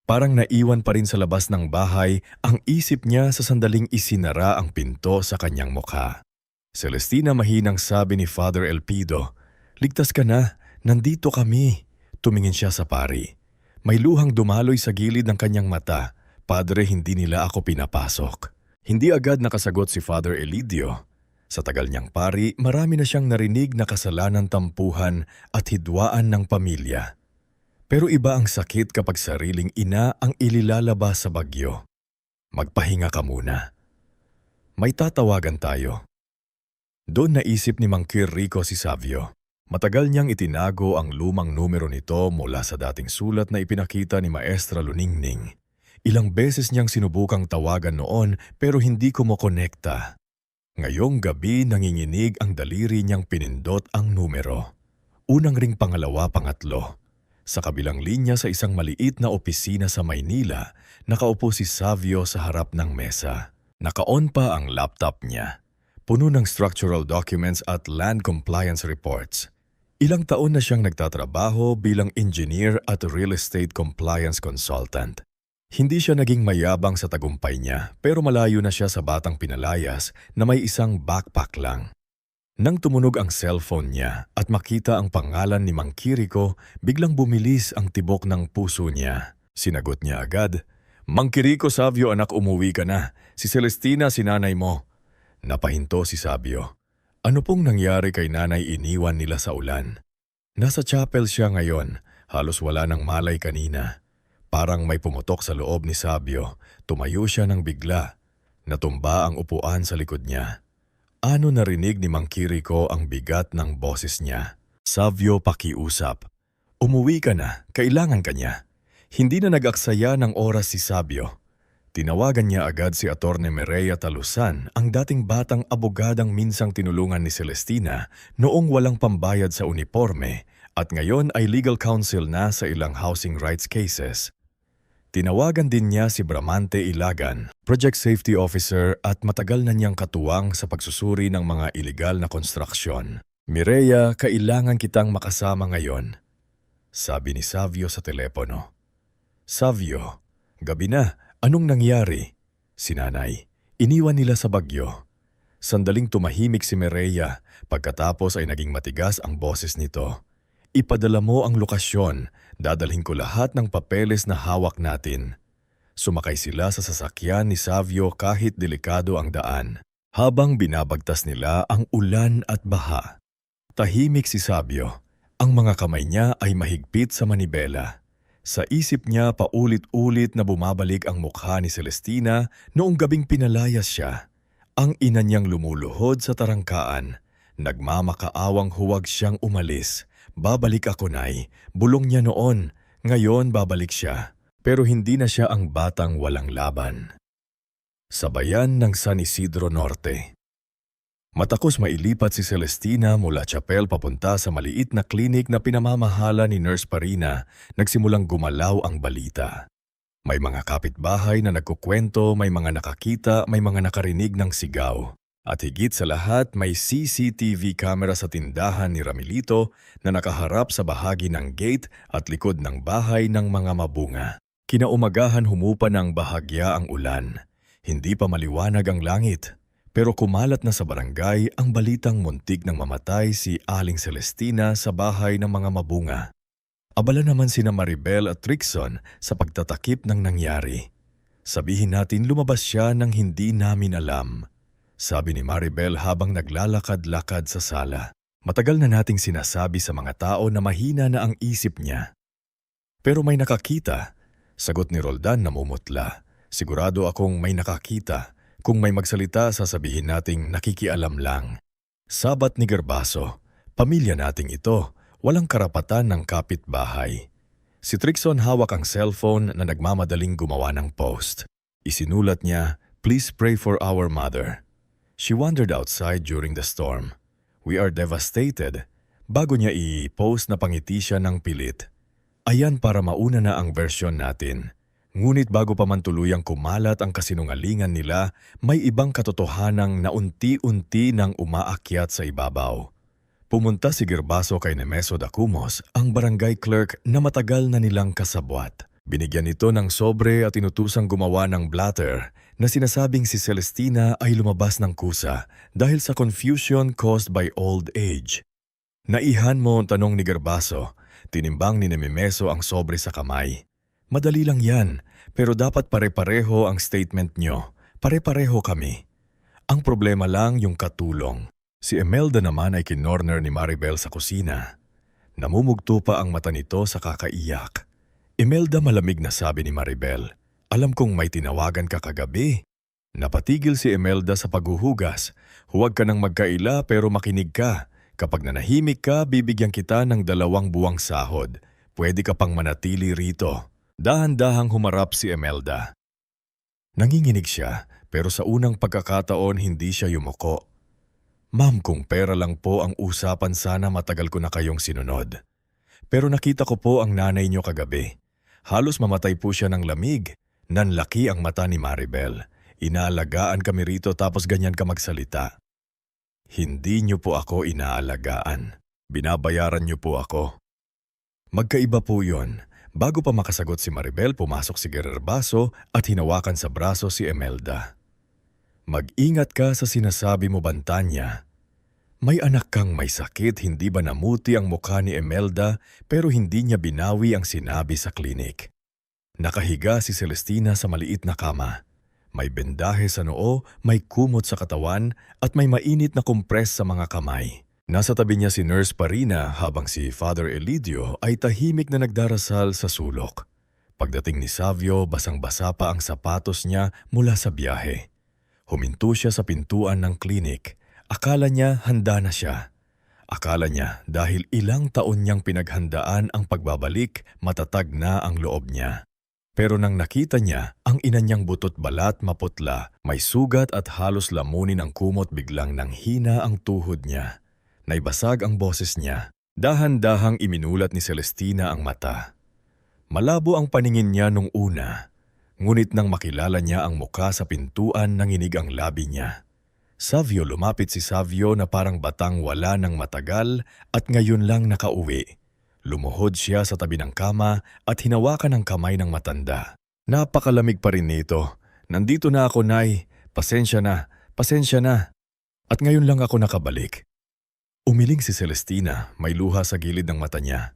Speaker 1: Parang naiwan pa rin sa labas ng bahay ang isip niya sa sandaling isinara ang pinto sa kanyang mukha. Celestina, mahinang sabi ni Father Elpido, ligtas ka na, Nandito kami. Tumingin siya sa pari. May luhang dumaloy sa gilid ng kanyang mata. Padre, hindi nila ako pinapasok. Hindi agad nakasagot si Father Elidio. Sa tagal niyang pari, marami na siyang narinig na kasalanan, tampuhan at hidwaan ng pamilya. Pero iba ang sakit kapag sariling ina ang ililalabas sa bagyo. Magpahinga ka muna. May tatawagan tayo. Doon naisip ni Mang Rico si Savio. Matagal niyang itinago ang lumang numero nito mula sa dating sulat na ipinakita ni Maestra Luningning. Ilang beses niyang sinubukang tawagan noon pero hindi kumokonekta. Ngayong gabi nanginginig ang daliri niyang pinindot ang numero. Unang ring, pangalawa, pangatlo. Sa kabilang linya sa isang maliit na opisina sa Maynila, nakaupo si Savio sa harap ng mesa. Naka-on pa ang laptop niya. Puno ng structural documents at land compliance reports. Ilang taon na siyang nagtatrabaho bilang engineer at real estate compliance consultant. Hindi siya naging mayabang sa tagumpay niya pero malayo na siya sa batang pinalayas na may isang backpack lang. Nang tumunog ang cellphone niya at makita ang pangalan ni Mang Kiriko, biglang bumilis ang tibok ng puso niya. Sinagot niya agad, "Mang Kiriko, Savio, anak, umuwi ka na. Si Celestina, si nanay mo." Napahinto si Savio. Ano pong nangyari kay nanay, iniwan nila sa ulan? Nasa chapel siya ngayon, halos wala ng malay kanina. Parang may pumutok sa loob ni Savio, tumayo siya ng bigla. Natumba ang upuan sa likod niya. Ano narinig ni Mang Kiriko ang bigat ng boses niya? "Savio, pakiusap. Umuwi ka na, kailangan ka niya." Hindi na nag-aksaya ng oras si Savio. Tinawagan niya agad si Attorney Mireya Talusan, ang dating batang abogadang minsang tinulungan ni Celestina noong walang pambayad sa uniforme at ngayon ay legal counsel na sa ilang housing rights cases. Tinawagan din niya si Bramante Ilagan, project safety officer at matagal na niyang katuwang sa pagsusuri ng mga iligal na konstruksyon. "Mireya, kailangan kitang makasama ngayon," sabi ni Savio sa telepono. "Savio, gabi na. Anong nangyari?" Si nanay. Iniwan nila sa bagyo. Sandaling tumahimik si Mireya, pagkatapos ay naging matigas ang boses nito. "Ipadala mo ang lokasyon, dadalhin ko lahat ng papeles na hawak natin." Sumakay sila sa sasakyan ni Savio kahit delikado ang daan. Habang binabagtas nila ang ulan at baha. Tahimik si Savio. Ang mga kamay niya ay mahigpit sa manibela. Sa isip niya paulit-ulit na bumabalik ang mukha ni Celestina noong gabing pinalayas siya. Ang ina niyang lumuluhod sa tarangkaan. Nagmamakaawang huwag siyang umalis. "Babalik ako, Nay." Bulong niya noon. Ngayon babalik siya. Pero hindi na siya ang batang walang laban. Sa bayan ng San Isidro Norte. Matapos mailipat si Celestina mula chapel papunta sa maliit na klinik na pinamamahala ni Nurse Parina, nagsimulang gumalaw ang balita. May mga kapitbahay na nagkukwento, may mga nakakita, may mga nakarinig ng sigaw. At higit sa lahat, may CCTV camera sa tindahan ni Ramilito na nakaharap sa bahagi ng gate at likod ng bahay ng mga mabunga. Kinaumagahan humupa ng bahagya ang ulan. Hindi pa maliwanag ang langit. Pero kumalat na sa barangay ang balitang muntik nang mamatay si Aling Celestina sa bahay ng mga mabunga. Abala naman sina Maribel at Trixon sa pagtatakip ng nangyari. "Sabihin natin lumabas siya nang hindi namin alam," sabi ni Maribel habang naglalakad-lakad sa sala. "Matagal na nating sinasabi sa mga tao na mahina na ang isip niya." "Pero may nakakita," sagot ni Roldan namumutla. "Sigurado akong may nakakita. Kung may magsalita, sasabihin nating nakikialam lang." Sabat ni Gerbaso, "Pamilya nating ito, walang karapatan ng kapitbahay." Si Trixon hawak ang cellphone na nagmamadaling gumawa ng post. Isinulat niya, "Please pray for our mother. She wandered outside during the storm. We are devastated." Bago niya i-post, napangiti siya ng pilit. Ayan, para mauna na ang version natin. Ngunit bago pa man tuluyang kumalat ang kasinungalingan nila, may ibang katotohanang na unti-unti nang umaakyat sa ibabaw. Pumunta si Gerbaso kay Nemeso Dacumos, ang barangay clerk na matagal na nilang kasabwat. Binigyan ito ng sobre at inutusang gumawa ng blatter na sinasabing si Celestina ay lumabas ng kusa dahil sa confusion caused by old age. Naihan mo ang tanong ni Gerbaso. Tinimbang ni Nemimeso ang sobre sa kamay. Madali lang yan, pero dapat pare-pareho ang statement nyo. Pare-pareho kami. Ang problema lang yung katulong. Si Imelda naman ay kinorner ni Maribel sa kusina. Namumugto pa ang mata nito sa kakaiyak. Imelda, malamig na sabi ni Maribel, alam kong may tinawagan ka kagabi. Napatigil si Imelda sa paghuhugas. Huwag ka nang magkaila pero makinig ka. Kapag nanahimik ka, bibigyan kita ng 2 buwang sahod. Pwede ka pang manatili rito. Dahan-dahang humarap si Imelda. Nanginginig siya, pero sa unang pagkakataon hindi siya yumuko. Ma'am, kung pera lang po ang usapan, sana matagal ko na kayong sinunod. Pero nakita ko po ang nanay niyo kagabi. Halos mamatay po siya ng lamig. Nanlaki ang mata ni Maribel. Inaalagaan kami rito tapos ganyan ka magsalita. Hindi niyo po ako inaalagaan. Binabayaran niyo po ako. Magkaiba po yon. Bago pa makasagot si Maribel, pumasok si Gerbaso at hinawakan sa braso si Imelda. Mag-ingat ka sa sinasabi mo, Bantanya. May anak kang may sakit, hindi ba namuti ang mukha ni Imelda pero hindi niya binawi ang sinabi sa klinik. Nakahiga si Celestina sa maliit na kama. May bendahe sa noo, may kumot sa katawan at may mainit na kompres sa mga kamay. Nasa tabi niya si Nurse Parina habang si Father Elidio ay tahimik na nagdarasal sa sulok. Pagdating ni Savio, basang-basa pa ang sapatos niya mula sa biyahe. Huminto siya sa pintuan ng klinik. Akala niya handa na siya. Akala niya dahil ilang taon niyang pinaghandaan ang pagbabalik, matatag na ang loob niya. Pero nang nakita niya ang ina niyang butot balat maputla, may sugat at halos lamunin ang kumot, biglang nanghina ang tuhod niya. Naibasag ang boses niya. Dahan-dahang iminulat ni Celestina ang mata. Malabo ang paningin niya nung una. Ngunit nang makilala niya ang muka sa pintuan, nanginig ang labi niya. Savio, lumapit si Savio na parang batang wala ng matagal at ngayon lang nakauwi. Lumuhod siya sa tabi ng kama at hinawakan ang kamay ng matanda. Napakalamig pa rin nito. Nandito na ako, Nay. Pasensya na, pasensya na. At ngayon lang ako nakabalik. Umiling si Celestina, may luha sa gilid ng mata niya.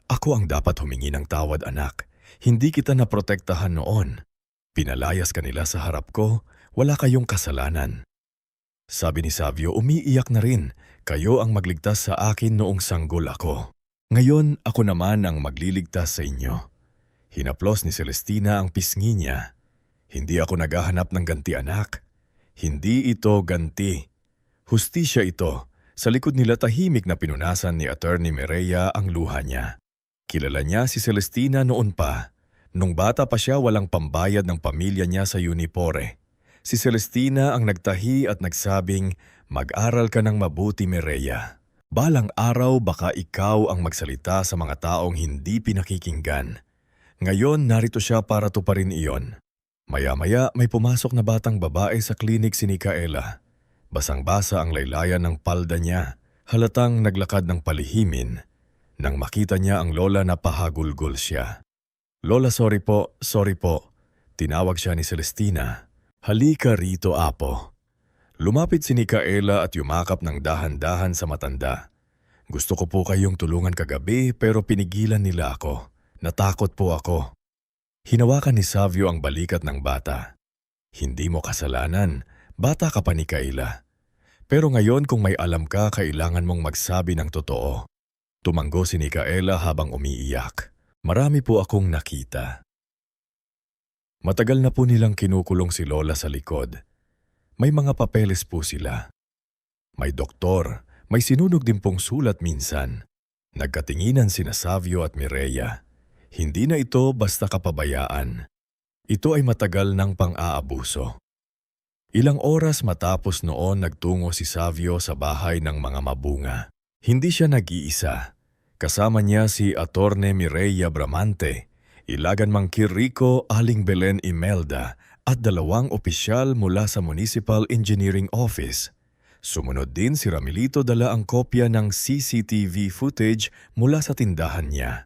Speaker 1: Ako ang dapat humingi ng tawad, anak. Hindi kita naprotektahan noon. Pinalayas ka nila sa harap ko, wala kayong kasalanan. Sabi ni Savio, umiiyak na rin. Kayo ang magligtas sa akin noong sanggol ako. Ngayon, ako naman ang magliligtas sa inyo. Hinaplos ni Celestina ang pisngi niya. Hindi ako naghahanap ng ganti, anak. Hindi ito ganti. Hustisya ito. Sa likod nila tahimik na pinunasan ni Attorney Mireya ang luha niya. Kilala niya si Celestina noon pa. Nung bata pa siya, walang pambayad ng pamilya niya sa Unipore. Si Celestina ang nagtahi at nagsabing, mag-aral ka ng mabuti, Mireya. Balang araw baka ikaw ang magsalita sa mga taong hindi pinakikinggan. Ngayon narito siya para tuparin iyon. Maya-maya may pumasok na batang babae sa klinik si Micaela. Basang-basa ang laylayan ng palda niya, halatang naglakad ng palihimin. Nang makita niya ang lola, napahagulgol siya. Lola, sorry po, sorry po. Tinawag siya ni Celestina. Halika rito, apo. Lumapit si Micaela at yumakap ng dahan-dahan sa matanda. Gusto ko po kayong tulungan kagabi pero pinigilan nila ako. Natakot po ako. Hinawakan ni Savio ang balikat ng bata. Hindi mo kasalanan, bata ka pa, Micaela. Pero ngayon kung may alam ka, kailangan mong magsabi ng totoo. Tumanggo si Micaela habang umiiyak. Marami po akong nakita. Matagal na po nilang kinukulong si Lola sa likod. May mga papeles po sila. May doktor, may sinunog din pong sulat minsan. Nagkatinginan sina Savio at Mireya. Hindi na ito basta kapabayaan. Ito ay matagal ng pang-aabuso. Ilang oras matapos noon, nagtungo si Savio sa bahay ng mga mabunga. Hindi siya nag-iisa. Kasama niya si Attorney Mireya Bramante, Ilagan Mangkir Rico, Aling Belen Imelda at 2 opisyal mula sa Municipal Engineering Office. Sumunod din si Ramilito, dala ang kopya ng CCTV footage mula sa tindahan niya.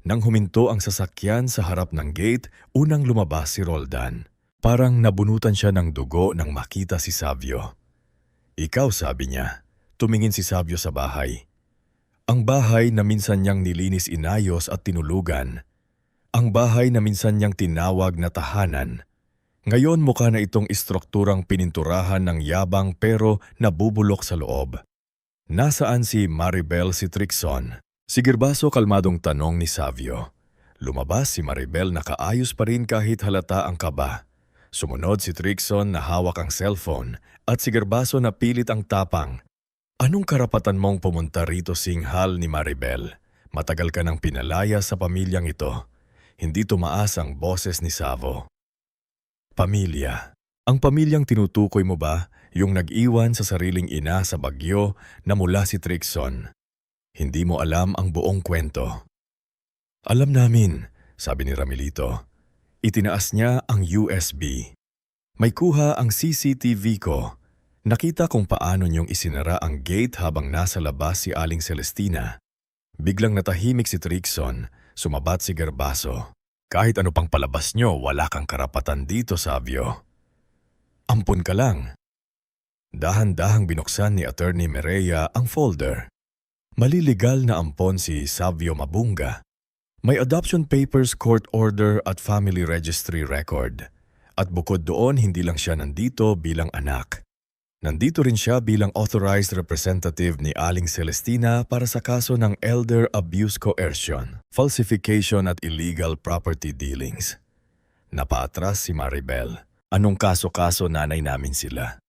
Speaker 1: Nang huminto ang sasakyan sa harap ng gate, unang lumabas si Roldan. Parang nabunutan siya ng dugo nang makita si Savio. Ikaw, sabi niya. Tumingin si Savio sa bahay. Ang bahay na minsan niyang nilinis inayos at tinulugan. Ang bahay na minsan niyang tinawag na tahanan. Ngayon mukha na itong istrukturang pininturahan ng yabang pero nabubulok sa loob. Nasaan si Maribel Citrixon? Si Gervaso kalmadong tanong ni Savio. Lumabas si Maribel nakaayos pa rin kahit halata ang kaba. Sumunod si Trixon na hawak ang cellphone at si Gervaso na pilit ang tapang. Anong karapatan mong pumunta rito, singhal ni Maribel? Matagal ka nang pinalaya sa pamilyang ito. Hindi tumaas ang boses ni Savo. Pamilya. Ang pamilyang tinutukoy mo ba yung nag-iwan sa sariling ina sa bagyo na mula si Trixon? Hindi mo alam ang buong kwento. Alam namin, sabi ni Ramilito. Itinaas niya ang USB. May kuha ang CCTV ko. Nakita kung paano niyong isinara ang gate habang nasa labas si Aling Celestina. Biglang natahimik si Trixon, sumabat si Gervaso. Kahit ano pang palabas niyo, wala kang karapatan dito, Savio. Ampun ka lang. Dahan-dahang binuksan ni Attorney Mireya ang folder. Maliligal na ampon si Savio Mabunga. May adoption papers, court order at family registry record. At bukod doon, hindi lang siya nandito bilang anak. Nandito rin siya bilang authorized representative ni Aling Celestina para sa kaso ng elder abuse coercion, falsification at illegal property dealings. Napaatras si Maribel. Anong kaso-kaso, nanay namin sila?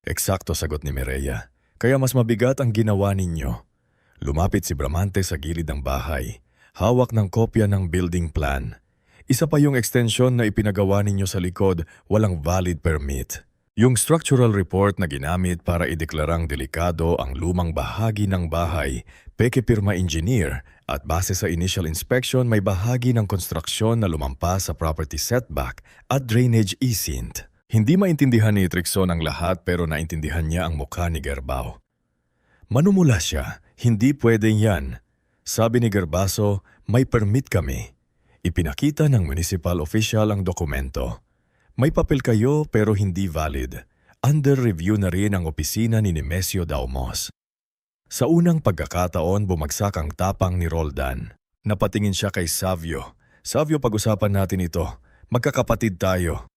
Speaker 1: Eksakto, sagot ni Mireya. Kaya mas mabigat ang ginawa ninyo. Lumapit si Bramante sa gilid ng bahay. Hawak ng kopya ng building plan. Isa pa yung extension na ipinagawa ninyo sa likod, walang valid permit. Yung structural report na ginamit para ideklarang delikado ang lumang bahagi ng bahay, peke pirma engineer at base sa initial inspection may bahagi ng konstruksyon na lumampas sa property setback at drainage easement. Hindi maintindihan ni Trixon ang lahat pero naintindihan niya ang mukha ni Gerbao. Manumula siya, hindi pwede yan. Sabi ni Gervaso, may permit kami. Ipinakita ng municipal official ang dokumento. May papel kayo pero hindi valid. Under review na rin ang opisina ni Nemesio Daumos. Sa unang pagkakataon bumagsak ang tapang ni Roldan. Napatingin siya kay Savio. Savio, pag-usapan natin ito. Magkakapatid tayo.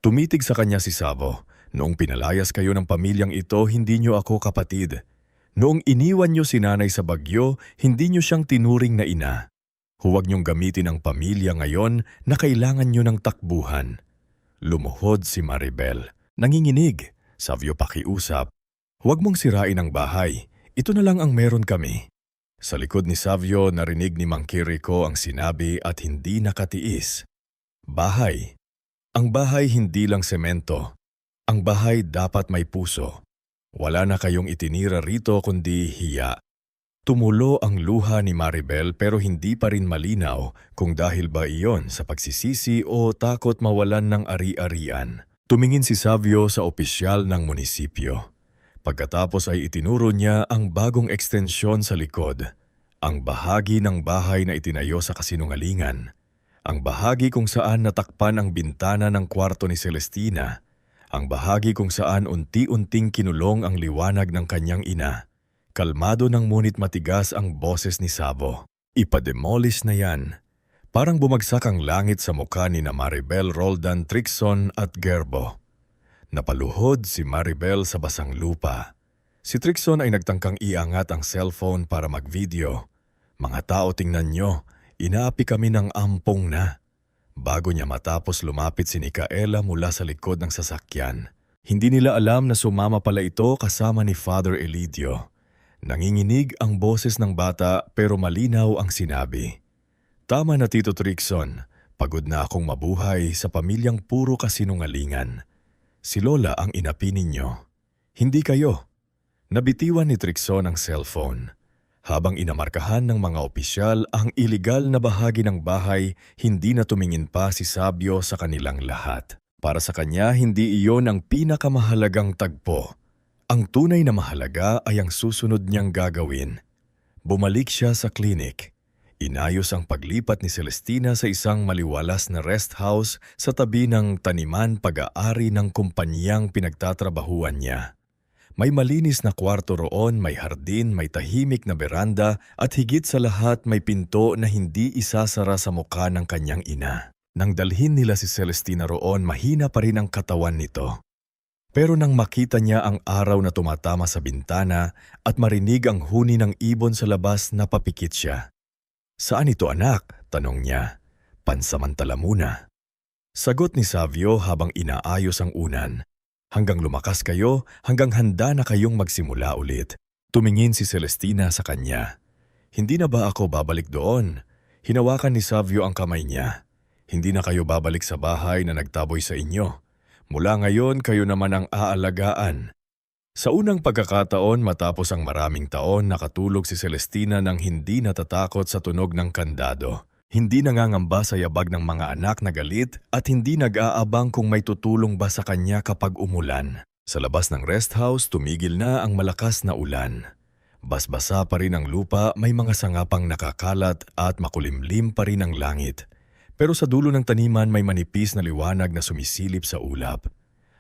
Speaker 1: Tumitig sa kanya si Savo. Noong pinalayas kayo ng pamilyang ito, hindi niyo ako kapatid. Noong iniwan niyo si nanay sa bagyo, hindi niyo siyang tinuring na ina. Huwag niyong gamitin ang pamilya ngayon na kailangan niyo ng takbuhan. Lumuhod si Maribel. Nanginginig. Savio, pakiusap. Huwag mong sirain ang bahay. Ito na lang ang meron kami. Sa likod ni Savio, narinig ni Mang Kiriko ang sinabi at hindi nakatiis. Bahay. Ang bahay hindi lang semento. Ang bahay dapat may puso. Wala na kayong itinira rito kundi hiya. Tumulo ang luha ni Maribel pero hindi pa rin malinaw kung dahil ba iyon sa pagsisisi o takot mawalan ng ari-arian. Tumingin si Savio sa opisyal ng munisipyo. Pagkatapos ay itinuro niya ang bagong ekstensyon sa likod. Ang bahagi ng bahay na itinayo sa kasinungalingan. Ang bahagi kung saan natakpan ang bintana ng kwarto ni Celestina. Ang bahagi kung saan unti-unting kinulong ang liwanag ng kanyang ina. Kalmado ng ngunit matigas ang boses ni Savo. Ipademolish na yan. Parang bumagsak ang langit sa mukha ni na Maribel, Roldan, Trixon at Gerbo. Napaluhod si Maribel sa basang lupa. Si Trixon ay nagtangkang iangat ang cellphone para mag-video. Mga tao, tingnan nyo, inaapi kami ng ampong na. Bago niya matapos lumapit si Nicaela mula sa likod ng sasakyan. Hindi nila alam na sumama pala ito kasama ni Father Elidio. Nanginginig ang boses ng bata pero malinaw ang sinabi. Tama na, Tito Trixon. Pagod na akong mabuhay sa pamilyang puro kasinungalingan. Si Lola ang inapi ninyo. Hindi kayo. Nabitiwan ni Trixon ang cellphone. Habang inamarkahan ng mga opisyal ang iligal na bahagi ng bahay, hindi na tumingin pa si Savio sa kanilang lahat. Para sa kanya, hindi iyon ang pinakamahalagang tagpo. Ang tunay na mahalaga ay ang susunod niyang gagawin. Bumalik siya sa klinik. Inayos ang paglipat ni Celestina sa isang maliwalas na rest house sa tabi ng taniman pag-aari ng kumpanyang pinagtatrabahuan niya. May malinis na kwarto roon, may hardin, may tahimik na beranda at higit sa lahat may pinto na hindi isasara sa mukha ng kanyang ina. Nang dalhin nila si Celestina roon, mahina pa rin ang katawan nito. Pero nang makita niya ang araw na tumatama sa bintana at marinig ang huni ng ibon sa labas, napapikit siya. "Saan ito, anak?" tanong niya. "Pansamantala muna," sagot ni Savio habang inaayos ang unan. "Hanggang lumakas kayo, hanggang handa na kayong magsimula ulit." Tumingin si Celestina sa kanya. "Hindi na ba ako babalik doon?" Hinawakan ni Savio ang kamay niya. "Hindi na kayo babalik sa bahay na nagtaboy sa inyo. Mula ngayon kayo naman ang aalagaan." Sa unang pagkakataon matapos ang maraming taon, nakatulog si Celestina nang hindi natatakot sa tunog ng kandado. Hindi nangangamba sa yabag ng mga anak na galit at hindi nag-aabang kung may tutulong ba sa kanya kapag umulan. Sa labas ng rest house, tumigil na ang malakas na ulan. Basbasa pa rin ang lupa, may mga sangapang nakakalat at makulimlim pa rin ang langit. Pero sa dulo ng taniman may manipis na liwanag na sumisilip sa ulap.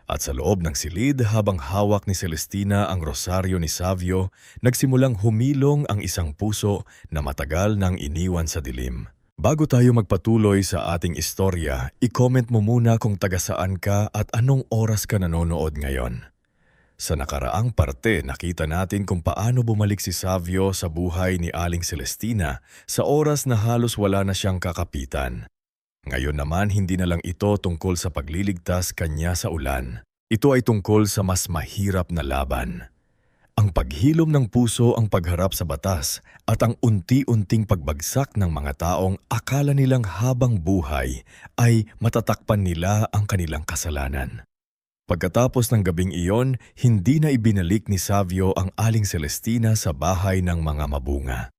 Speaker 1: At sa loob ng silid, habang hawak ni Celestina ang rosaryo ni Savio, nagsimulang humilong ang isang puso na matagal nang iniwan sa dilim. Bago tayo magpatuloy sa ating istorya, i-comment mo muna kung taga saan ka at anong oras ka nanonood ngayon. Sa nakaraang parte, nakita natin kung paano bumalik si Savio sa buhay ni Aling Celestina sa oras na halos wala na siyang kakapitan. Ngayon naman, hindi na lang ito tungkol sa pagliligtas kanya sa ulan. Ito ay tungkol sa mas mahirap na laban. Ang paghilom ng puso, ang pagharap sa batas, at ang unti-unting pagbagsak ng mga taong akala nilang habang buhay ay matatakpan nila ang kanilang kasalanan. Pagkatapos ng gabing iyon, hindi na ibinalik ni Savio ang Aling Celestina sa bahay ng mga mabunga.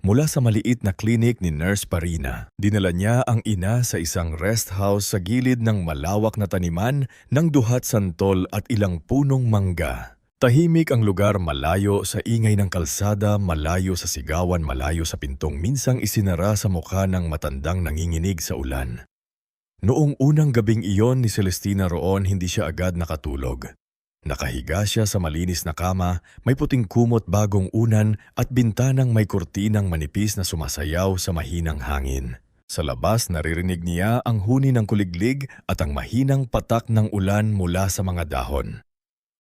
Speaker 1: Mula sa maliit na klinik ni Nurse Parina, dinala niya ang ina sa isang rest house sa gilid ng malawak na taniman ng duhat santol at ilang punong mangga. Tahimik ang lugar, malayo sa ingay ng kalsada, malayo sa sigawan, malayo sa pintong minsang isinara sa mukha ng matandang nanginginig sa ulan. Noong unang gabing iyon ni Celestina roon, hindi siya agad nakatulog. Nakahiga siya sa malinis na kama, may puting kumot, bagong unan at bintanang may kurtinang manipis na sumasayaw sa mahinang hangin. Sa labas, naririnig niya ang huni ng kuliglig at ang mahinang patak ng ulan mula sa mga dahon.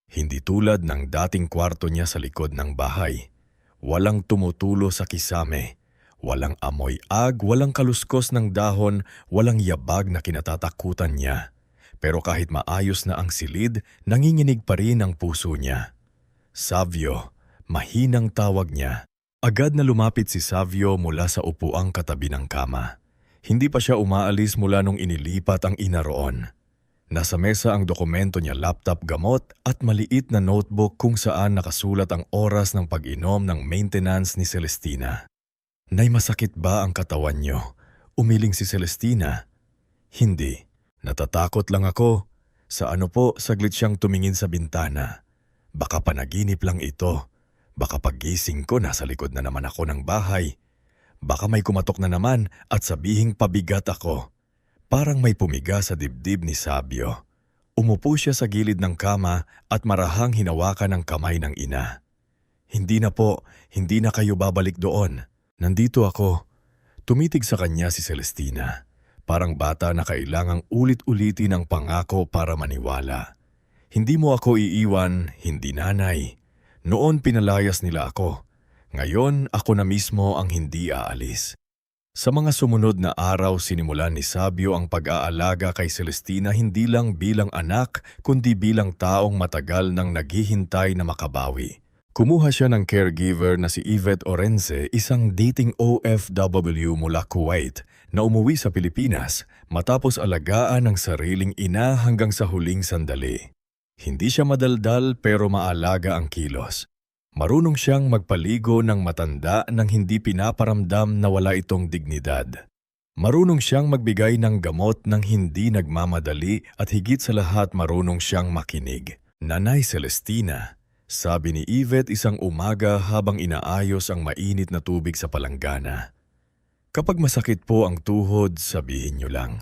Speaker 1: Hindi tulad ng dating kwarto niya sa likod ng bahay. Walang tumutulo sa kisame, walang amoy walang kaluskos ng dahon, walang yabag na kinatatakutan niya. Pero kahit maayos na ang silid, nanginginig pa rin ang puso niya. "Savio," mahinang tawag niya. Agad na lumapit si Savio mula sa upuang katabi ng kama. Hindi pa siya umaalis mula nung inilipat ang ina roon. Nasa mesa ang dokumento niya, laptop, gamot at maliit na notebook kung saan nakasulat ang oras ng pag-inom ng maintenance ni Celestina. "Nay, masakit ba ang katawan niyo?" Umiling si Celestina. "Hindi. Natatakot lang ako." "Sa ano po?" Saglit siyang tumingin sa bintana. "Baka panaginip lang ito. Baka paggising ko nasa likod na naman ako ng bahay. Baka may kumatok na naman at sabihing pabigat ako." Parang may pumiga sa dibdib ni Savio. Umupo siya sa gilid ng kama at marahang hinawakan ang kamay ng ina. "Hindi na po, hindi na kayo babalik doon. Nandito ako." Tumitig sa kanya si Celestina. Parang bata na kailangang ulit-ulitin ang pangako para maniwala. "Hindi mo ako iiwan, hindi nanay. Noon pinalayas nila ako. Ngayon ako na mismo ang hindi aalis." Sa mga sumunod na araw, sinimulan ni Savio ang pag-aalaga kay Celestina hindi lang bilang anak, kundi bilang taong matagal nang naghihintay na makabawi. Kumuha siya ng caregiver na si Yvette Orense, isang dating OFW mula Kuwait, na umuwi sa Pilipinas matapos alagaan ng sariling ina hanggang sa huling sandali. Hindi siya madaldal pero maalaga ang kilos. Marunong siyang magpaligo ng matanda nang hindi pinaparamdam na wala itong dignidad. Marunong siyang magbigay ng gamot nang hindi nagmamadali at higit sa lahat marunong siyang makinig. "Nanay Celestina," sabi ni Yvette isang umaga habang inaayos ang mainit na tubig sa palanggana. "Kapag masakit po ang tuhod, sabihin niyo lang.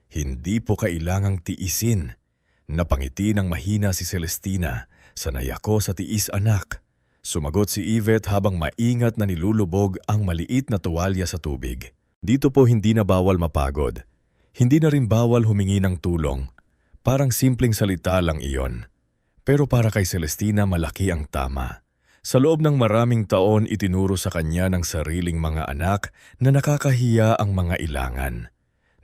Speaker 1: Hindi po kailangang tiisin." Napangiti ng mahina si Celestina. Sanay ako sa tiis, anak. Sumagot si Yvette habang maingat na nilulubog ang maliit na tuwalya sa tubig. Dito po hindi na bawal mapagod. Hindi na rin bawal humingi ng tulong. Parang simpleng salita lang iyon. Pero para kay Celestina malaki ang tama. Sa loob ng maraming taon itinuro sa kanya ng sariling mga anak na nakakahiya ang mga ilangan.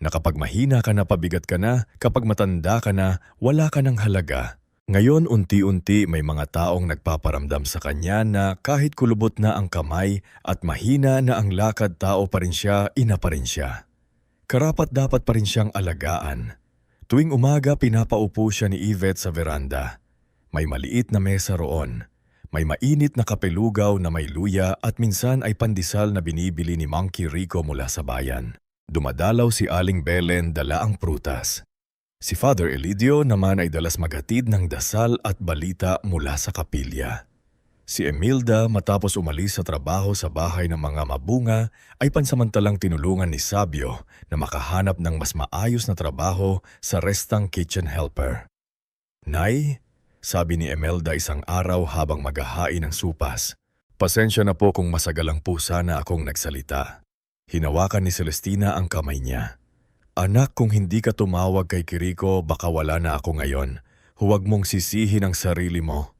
Speaker 1: Na kapag mahina ka na, pabigat ka na, kapag matanda ka na, wala ka ng halaga. Ngayon unti-unti may mga taong nagpaparamdam sa kanya na kahit kulubot na ang kamay at mahina na ang lakad, tao pa rin siya, ina pa rin siya. Karapat-dapat pa rin siyang alagaan. Tuwing umaga pinapaupo siya ni Yvette sa veranda. May maliit na mesa roon. May mainit na kapelugaw na may luya at minsan ay pandesal na binibili ni Monkey Rico mula sa bayan. Dumadalaw si Aling Belen, dala ang prutas. Si Father Elidio naman ay dalas maghatid ng dasal at balita mula sa kapilya. Si Emilda matapos umalis sa trabaho sa bahay ng mga mabunga ay pansamantalang tinulungan ni Sabio na makahanap ng mas maayos na trabaho sa restang kitchen helper. "Nay," sabi ni Imelda isang araw habang maghahain ng supas, "pasensya na po kung masagalang po sana akong nagsalita." Hinawakan ni Celestina ang kamay niya. "Anak, kung hindi ka tumawag kay Kiriko, baka wala na ako ngayon. Huwag mong sisihin ang sarili mo."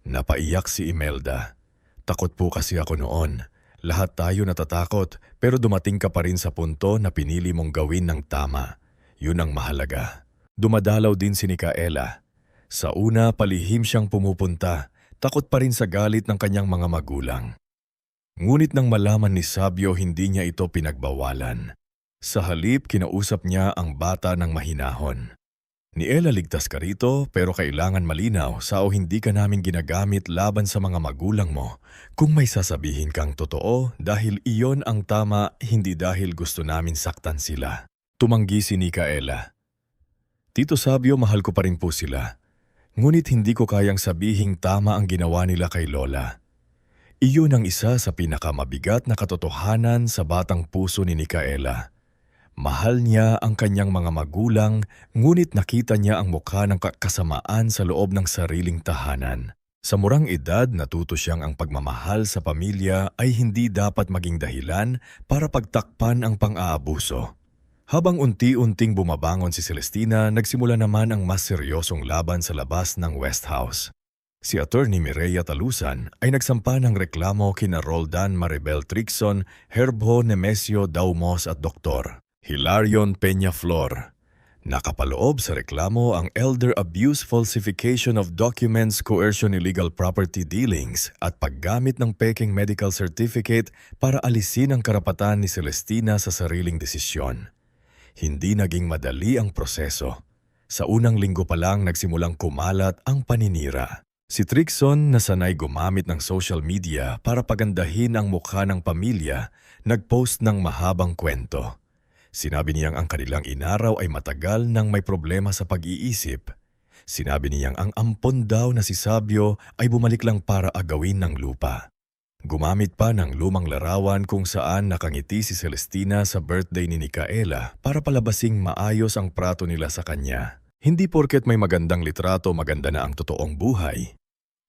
Speaker 1: Napaiyak si Imelda. "Takot po kasi ako noon. Lahat tayo natatakot, pero dumating ka pa rin sa punto na pinili mong gawin ng tama. Yun ang mahalaga." Dumadalaw din si Micaela. Sa una, palihim siyang pumupunta, takot pa rin sa galit ng kanyang mga magulang. Ngunit nang malaman ni Sabio, hindi niya ito pinagbawalan. Sa halip, kinausap niya ang bata ng mahinahon. "Ni Ella, ligtas ka rito, pero kailangan malinaw sa o hindi ka namin ginagamit laban sa mga magulang mo. Kung may sasabihin kang totoo, dahil iyon ang tama, hindi dahil gusto namin saktan sila." Tumanggi si Micaela. "Tito Sabio, mahal ko pa rin po sila. Ngunit hindi ko kayang sabihing tama ang ginawa nila kay Lola." Iyon ang isa sa pinakamabigat na katotohanan sa batang puso ni Micaela. Mahal niya ang kanyang mga magulang, ngunit nakita niya ang mukha ng kasamaan sa loob ng sariling tahanan. Sa murang edad, natuto siyang ang pagmamahal sa pamilya ay hindi dapat maging dahilan para pagtakpan ang pang-aabuso. Habang unti-unting bumabangon si Celestina, nagsimula naman ang mas seryosong laban sa labas ng West House. Si Attorney Mireya Talusan ay nagsampa ng reklamo kina Roldan Maribel Tricson, Herbo Nemesio Daumos at Dr. Hilarion Peñaflor. Nakapaloob sa reklamo ang elder abuse, falsification of documents, coercion, illegal property dealings at paggamit ng peking medical certificate para alisin ang karapatan ni Celestina sa sariling desisyon. Hindi naging madali ang proseso. Sa unang linggo pa lang nagsimulang kumalat ang paninira. Si Tricson, na sanay gumamit ng social media para pagandahin ang mukha ng pamilya, nagpost ng mahabang kwento. Sinabi niyang ang kanilang inaraw ay matagal nang may problema sa pag-iisip. Sinabi niyang ang ampon daw na si Sabio ay bumalik lang para agawin ng lupa. Gumamit pa ng lumang larawan kung saan nakangiti si Celestina sa birthday ni Micaela para palabasing maayos ang prato nila sa kanya. Hindi porket may magandang litrato maganda na ang totoong buhay.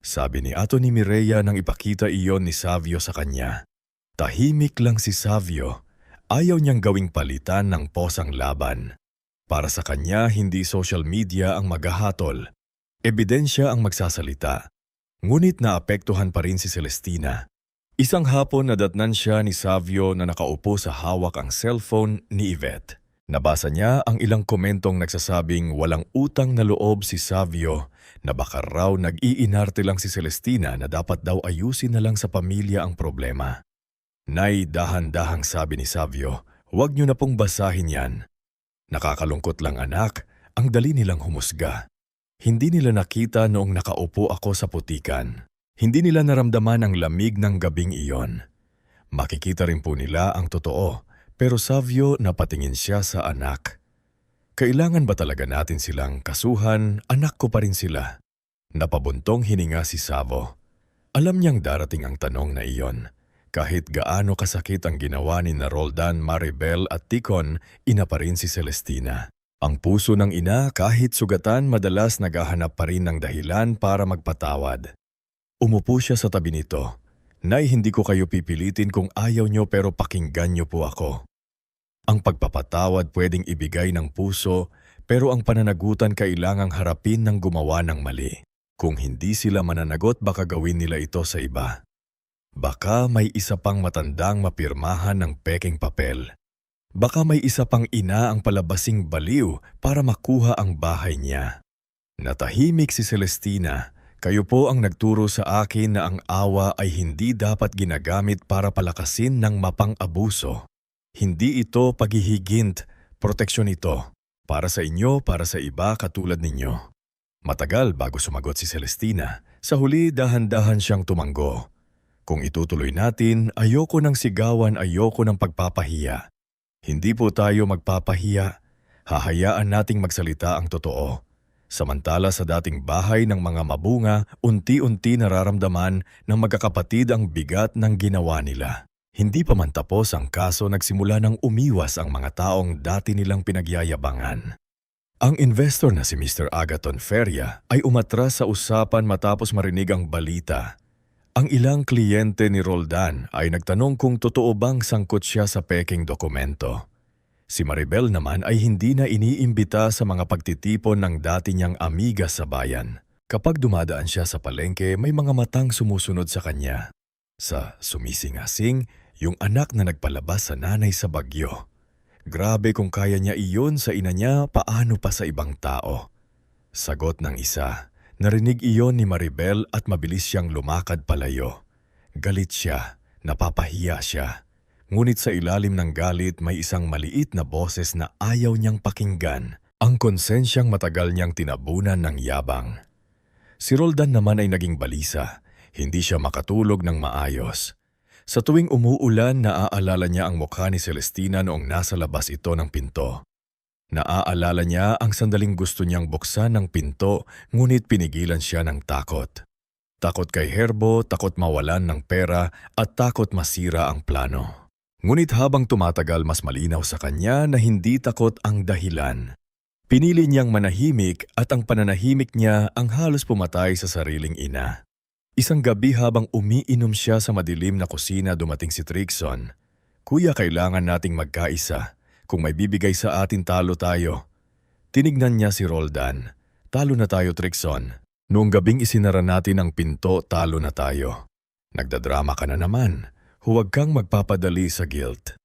Speaker 1: Sabi ni Atty. Mireya nang ipakita iyon ni Savio sa kanya. Tahimik lang si Savio. Ayaw niyang gawing palitan ng posang laban. Para sa kanya, hindi social media ang maghahatol. Ebidensya ang magsasalita. Ngunit naapektuhan pa rin si Celestina. Isang hapon nadatnan siya ni Savio na nakaupo sa hawak ang cellphone ni Yvette. Nabasa niya ang ilang komentong nagsasabing walang utang na loob si Savio, na baka raw nag-iinarte lang si Celestina na dapat daw ayusin na lang sa pamilya ang problema. Nay, dahan-dahang sabi ni Savio, huwag niyo na pong basahin yan. Nakakalungkot lang anak, ang dali nilang humusga. Hindi nila nakita noong nakaupo ako sa putikan. Hindi nila naramdaman ang lamig ng gabing iyon. Makikita rin po nila ang totoo, pero Savio napatingin siya sa anak. Kailangan ba talaga natin silang kasuhan? Anak ko pa rin sila. Napabuntong hininga si Savo. Alam niyang darating ang tanong na iyon. Kahit gaano kasakit ang ginawa ni na Roldan, Maribel at Ticon, ina pa rin si Celestina. Ang puso ng ina kahit sugatan madalas naghahanap pa rin ng dahilan para magpatawad. Umupo siya sa tabi nito. Nay, hindi ko kayo pipilitin kung ayaw nyo pero pakinggan nyo po ako. Ang pagpapatawad pwedeng ibigay ng puso pero ang pananagutan kailangang harapin ng gumawa ng mali. Kung hindi sila mananagot baka gawin nila ito sa iba. Baka may isa pang matandang mapirmahan ng pekeng papel. Baka may isa pang ina ang palabasing baliw para makuha ang bahay niya. Natahimik si Celestina. Kayo po ang nagturo sa akin na ang awa ay hindi dapat ginagamit para palakasin ng mapang-abuso. Hindi ito paghihigint, proteksyon ito. Para sa inyo, para sa iba katulad ninyo. Matagal bago sumagot si Celestina. Sa huli, dahan-dahan siyang tumanggo. Kung itutuloy natin, ayoko ng sigawan, ayoko ng pagpapahiya. Hindi po tayo magpapahiya. Hahayaan nating magsalita ang totoo. Samantala sa dating bahay ng mga mabunga, unti-unti nararamdaman ng magkakapatid ang bigat ng ginawa nila. Hindi pa man tapos ang kaso, nagsimula ng umiwas ang mga taong dati nilang pinagyayabangan. Ang investor na si Mr. Agaton Feria ay umatras sa usapan matapos marinig ang balita. Ang ilang kliyente ni Roldan ay nagtanong kung totoo bang sangkot siya sa peking dokumento. Si Maribel naman ay hindi na iniimbita sa mga pagtitipon ng dati niyang amiga sa bayan. Kapag dumadaan siya sa palengke, may mga matang sumusunod sa kanya. Sa sumising-asing, yung anak na nagpalabas sa nanay sa bagyo. Grabe kung kaya niya iyon sa ina niya, paano pa sa ibang tao? Sagot ng isa, narinig iyon ni Maribel at mabilis siyang lumakad palayo. Galit siya, napapahiya siya. Ngunit sa ilalim ng galit may isang maliit na boses na ayaw niyang pakinggan, ang konsensyang matagal niyang tinabunan ng yabang. Si Roldan naman ay naging balisa, hindi siya makatulog ng maayos. Sa tuwing umuulan, naaalala niya ang mukha ni Celestina noong nasa labas ito ng pinto. Naaalala niya ang sandaling gusto niyang buksan ng pinto, ngunit pinigilan siya ng takot. Takot kay Herbo, takot mawalan ng pera, at takot masira ang plano. Ngunit habang tumatagal, mas malinaw sa kanya na hindi takot ang dahilan. Pinili niyang manahimik at ang pananahimik niya ang halos pumatay sa sariling ina. Isang gabi habang umiinom siya sa madilim na kusina, dumating si Trixon. Kuya, kailangan nating magkaisa. Kung may bibigay sa atin, talo tayo. Tinignan niya si Roldan. Talo na tayo, Trixon. Noong gabing isinara natin ang pinto, talo na tayo. Nagdadrama ka na naman. Huwag kang magpapadali sa guilt.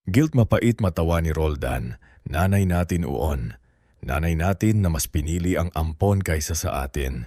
Speaker 1: Guilt, mapait, matawa ni Roldan. Nanay natin uon. Nanay natin na mas pinili ang ampon kaysa sa atin.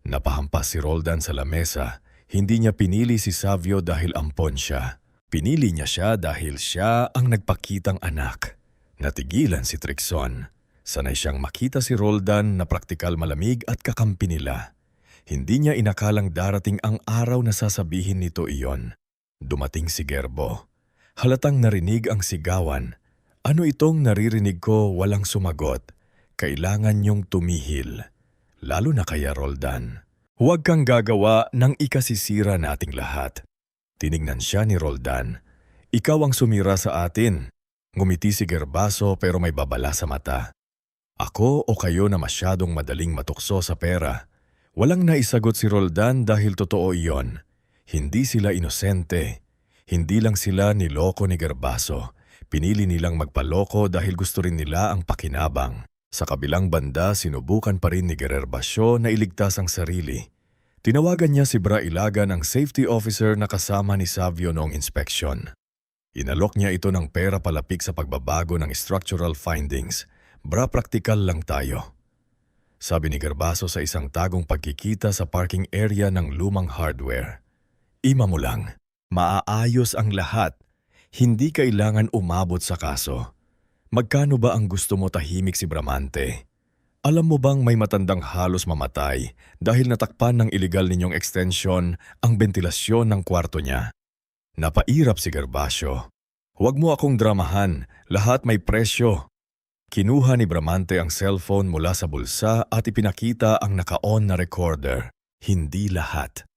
Speaker 1: Napahampas si Roldan sa lamesa. Hindi niya pinili si Savio dahil ampon siya. Pinili niya siya dahil siya ang nagpakitang anak. Natigilan si Trixon. Sanay siyang makita si Roldan na praktikal, malamig at kakampi nila. Hindi niya inakalang darating ang araw na sasabihin nito iyon. Dumating si Gerbo. Halatang narinig ang sigawan. Ano itong naririnig ko, walang sumagot. Kailangan niyong tumihil. Lalo na kaya, Roldan. Huwag kang gagawa ng ikasisira nating lahat. Tinignan siya ni Roldan. Ikaw ang sumira sa atin. Ngumiti si Gerbaso pero may babala sa mata. Ako o kayo na masyadong madaling matukso sa pera? Walang naisagot si Roldan dahil totoo iyon. Hindi sila inosente. Hindi lang sila niloko ni Gerbaso. Pinili nilang magpaloko dahil gusto rin nila ang pakinabang. Sa kabilang banda, sinubukan pa rin ni Gerbaso na iligtas ang sarili. Tinawagan niya si Bra Ilagan, ang safety officer na kasama ni Savio noong inspeksyon. Inalok niya ito ng pera palapik sa pagbabago ng structural findings. Bra, praktikal lang tayo. Sabi ni Gerbaso sa isang tagong pagkikita sa parking area ng lumang hardware. Ima mo lang, maaayos ang lahat. Hindi kailangan umabot sa kaso. Magkano ba ang gusto mo, tahimik si Bramante? Alam mo bang may matandang halos mamatay dahil natakpan ng iligal ninyong extension ang bentilasyon ng kwarto niya? Napairap si Gervasio. Huwag mo akong dramahan, lahat may presyo. Kinuha ni Bramante ang cellphone mula sa bulsa at ipinakita ang naka-on na recorder. Hindi lahat.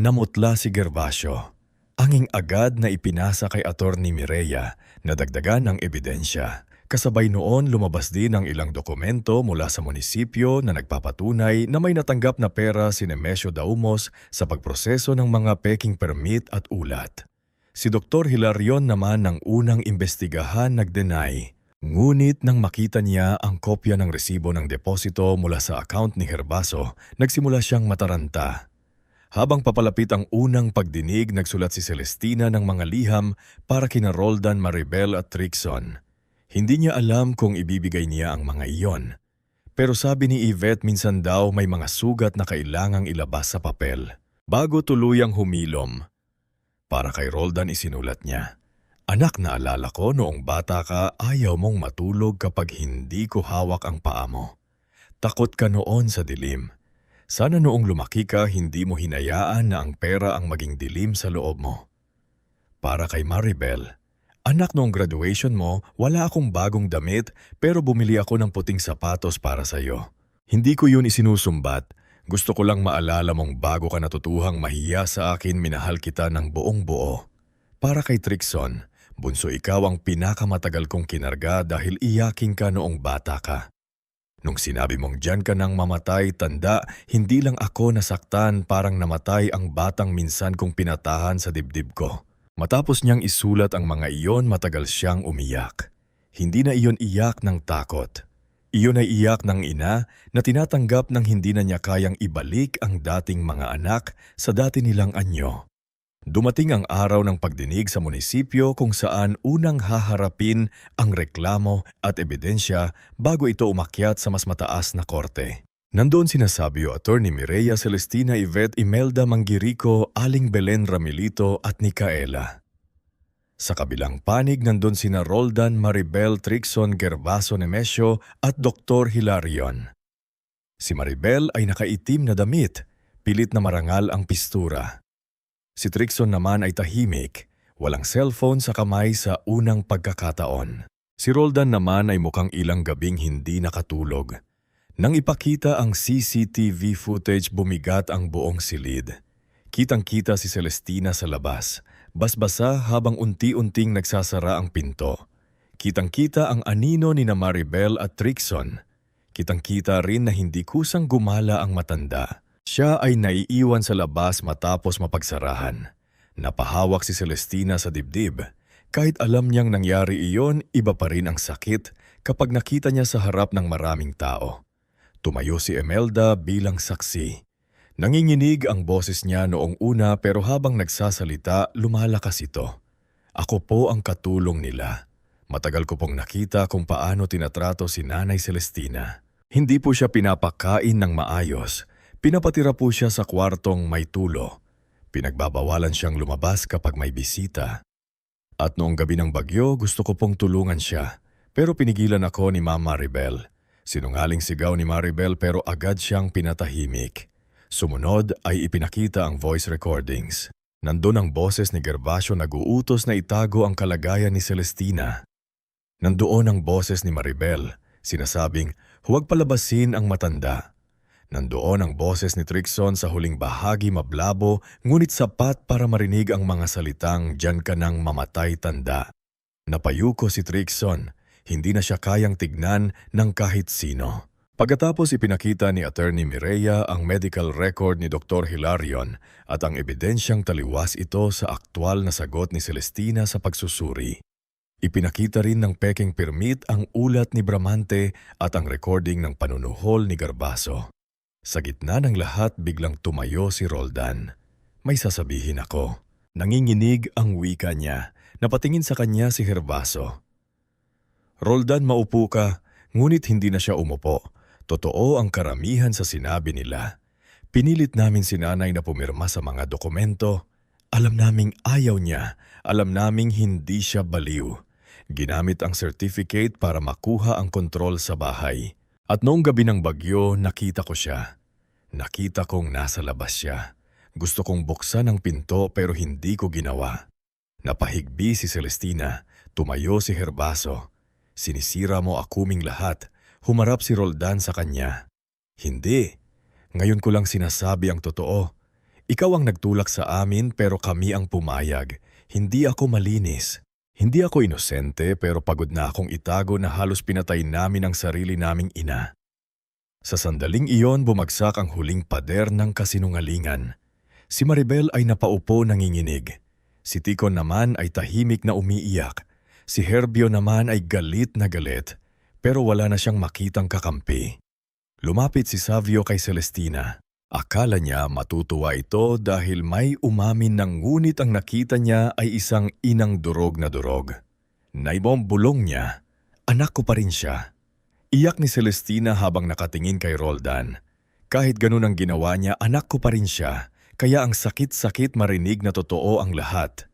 Speaker 1: Namutla si Gervasio. Anging agad na ipinasa kay Attorney Mireya na dagdagan ng ebidensya. Kasabay noon lumabas din ang ilang dokumento mula sa munisipyo na nagpapatunay na may natanggap na pera si Nemesio Daumos sa pagproseso ng mga peking permit at ulat. Si Dr. Hilarion naman ng unang imbestigahan nag-deny. Ngunit nang makita niya ang kopya ng resibo ng deposito mula sa account ni Gervaso, nagsimula siyang mataranta. Habang papalapit ang unang pagdinig, nagsulat si Celestina ng mga liham para kina Roldan, Maribel at Trixon. Hindi niya alam kung ibibigay niya ang mga iyon. Pero sabi ni Yvette minsan daw may mga sugat na kailangang ilabas sa papel. Bago tuluyang humilom. Para kay Roldan isinulat niya, "Anak, naalala ko noong bata ka ayaw mong matulog kapag hindi ko hawak ang paa mo. Takot ka noon sa dilim. Sana noong lumaki ka hindi mo hinayaan na ang pera ang maging dilim sa loob mo." Para kay Maribel, "Anak, noong graduation mo, wala akong bagong damit pero bumili ako ng puting sapatos para sa iyo. Hindi ko yun isinusumbat. Gusto ko lang maalala mong bago ka natutuhang mahiya sa akin, minahal kita ng buong buo." Para kay Trixon, "Bunso, ikaw ang pinakamatagal kong kinarga dahil iyaking ka noong bata ka. Nung sinabi mong diyan ka nang mamatay, tanda, hindi lang ako nasaktan, parang namatay ang batang minsan kong pinatahan sa dibdib ko." Matapos niyang isulat ang mga iyon, matagal siyang umiyak. Hindi na iyon iyak ng takot. Iyon ay iyak ng ina na tinatanggap ng hindi na niya kayang ibalik ang dating mga anak sa dati nilang anyo. Dumating ang araw ng pagdinig sa munisipyo kung saan unang haharapin ang reklamo at ebidensya bago ito umakyat sa mas mataas na korte. Nandoon sina Sabio, Attorney Mireya, Celestina, Yvette, Imelda Manggirico, Aling Belen Ramilito at Nicaela. Sa kabilang panig nandun sina Roldan, Maribel, Trixon, Gervaso, Nemesio at Dr. Hilarion. Si Maribel ay nakaitim na damit, pilit na marangal ang pistura. Si Trixon naman ay tahimik, walang cellphone sa kamay sa unang pagkakataon. Si Roldan naman ay mukhang ilang gabing hindi nakatulog. Nang ipakita ang CCTV footage, bumigat ang buong silid. Kitang-kita si Celestina sa labas, basbasa habang unti-unting nagsasara ang pinto. Kitang-kita ang anino ni na Maribel at Trixon. Kitang-kita rin na hindi kusang gumala ang matanda. Siya ay naiiwan sa labas matapos mapagsarahan. Napahawak si Celestina sa dibdib. Kahit alam niyang nangyari iyon, iba pa rin ang sakit kapag nakita niya sa harap ng maraming tao. Tumayo si Imelda bilang saksi. Nanginginig ang boses niya noong una pero habang nagsasalita, lumalakas ito. "Ako po ang katulong nila. Matagal ko pong nakita kung paano tinatrato si Nanay Celestina. Hindi po siya pinapakain ng maayos. Pinapatira po siya sa kwartong may tulo. Pinagbabawalan siyang lumabas kapag may bisita. At noong gabi ng bagyo, gusto ko pong tulungan siya. Pero pinigilan ako ni Mama Maribel." Sinungaling sigaw ni Maribel pero agad siyang pinatahimik. Sumunod ay ipinakita ang voice recordings. Nandun ang boses ni Gervasio nag-uutos na itago ang kalagayan ni Celestina. Nandoon ang boses ni Maribel, sinasabing huwag palabasin ang matanda. Nandoon ang boses ni Trixon sa huling bahagi, mablabo ngunit sapat para marinig ang mga salitang "Diyan ka nang mamatay, tanda." Napayuko si Trixon. Hindi na siya kayang tignan ng kahit sino. Pagkatapos ipinakita ni Attorney Mireya ang medical record ni Dr. Hilarion at ang ebidensyang taliwas ito sa aktwal na sagot ni Celestina sa pagsusuri. Ipinakita rin ng peking permit ang ulat ni Bramante at ang recording ng panunuhol ni Gervaso. Sa gitna ng lahat biglang tumayo si Roldan. "May sasabihin ako." Nanginginig ang wika niya. Napatingin sa kanya si Gervaso. "Roldan, maupo ka," ngunit hindi na siya umupo. Totoo ang karamihan sa sinabi nila. Pinilit namin si Nanay na pumirma sa mga dokumento. Alam naming ayaw niya. Alam naming hindi siya baliw. Ginamit ang certificate para makuha ang kontrol sa bahay. At noong gabi ng bagyo, nakita ko siya. Nakita kong nasa labas siya. Gusto kong buksan ang pinto pero hindi ko ginawa. Napahigbi si Celestina. Tumayo si Gervaso. "Sinisira mo akuming lahat." Humarap si Roldan sa kanya. "Hindi. Ngayon ko lang sinasabi ang totoo. Ikaw ang nagtulak sa amin pero kami ang pumayag. Hindi ako malinis. Hindi ako inosente pero pagod na akong itago na halos pinatay namin ang sarili naming ina. Sa sandaling iyon bumagsak ang huling pader ng kasinungalingan. Si Maribel ay napaupo nanginginig. Si Ticon naman ay tahimik na umiiyak. Si Herbio naman ay galit na galit, pero wala na siyang makitang kakampi. Lumapit si Savio kay Celestina. Akala niya matutuwa ito dahil may umamin ng ngunit ang nakita niya ay isang inang durog na durog. Naibong bulong niya, anak ko pa rin siya. Iyak ni Celestina habang nakatingin kay Roldan. Kahit ganun ang ginawa niya, anak ko pa rin siya, kaya ang sakit-sakit marinig na totoo ang lahat.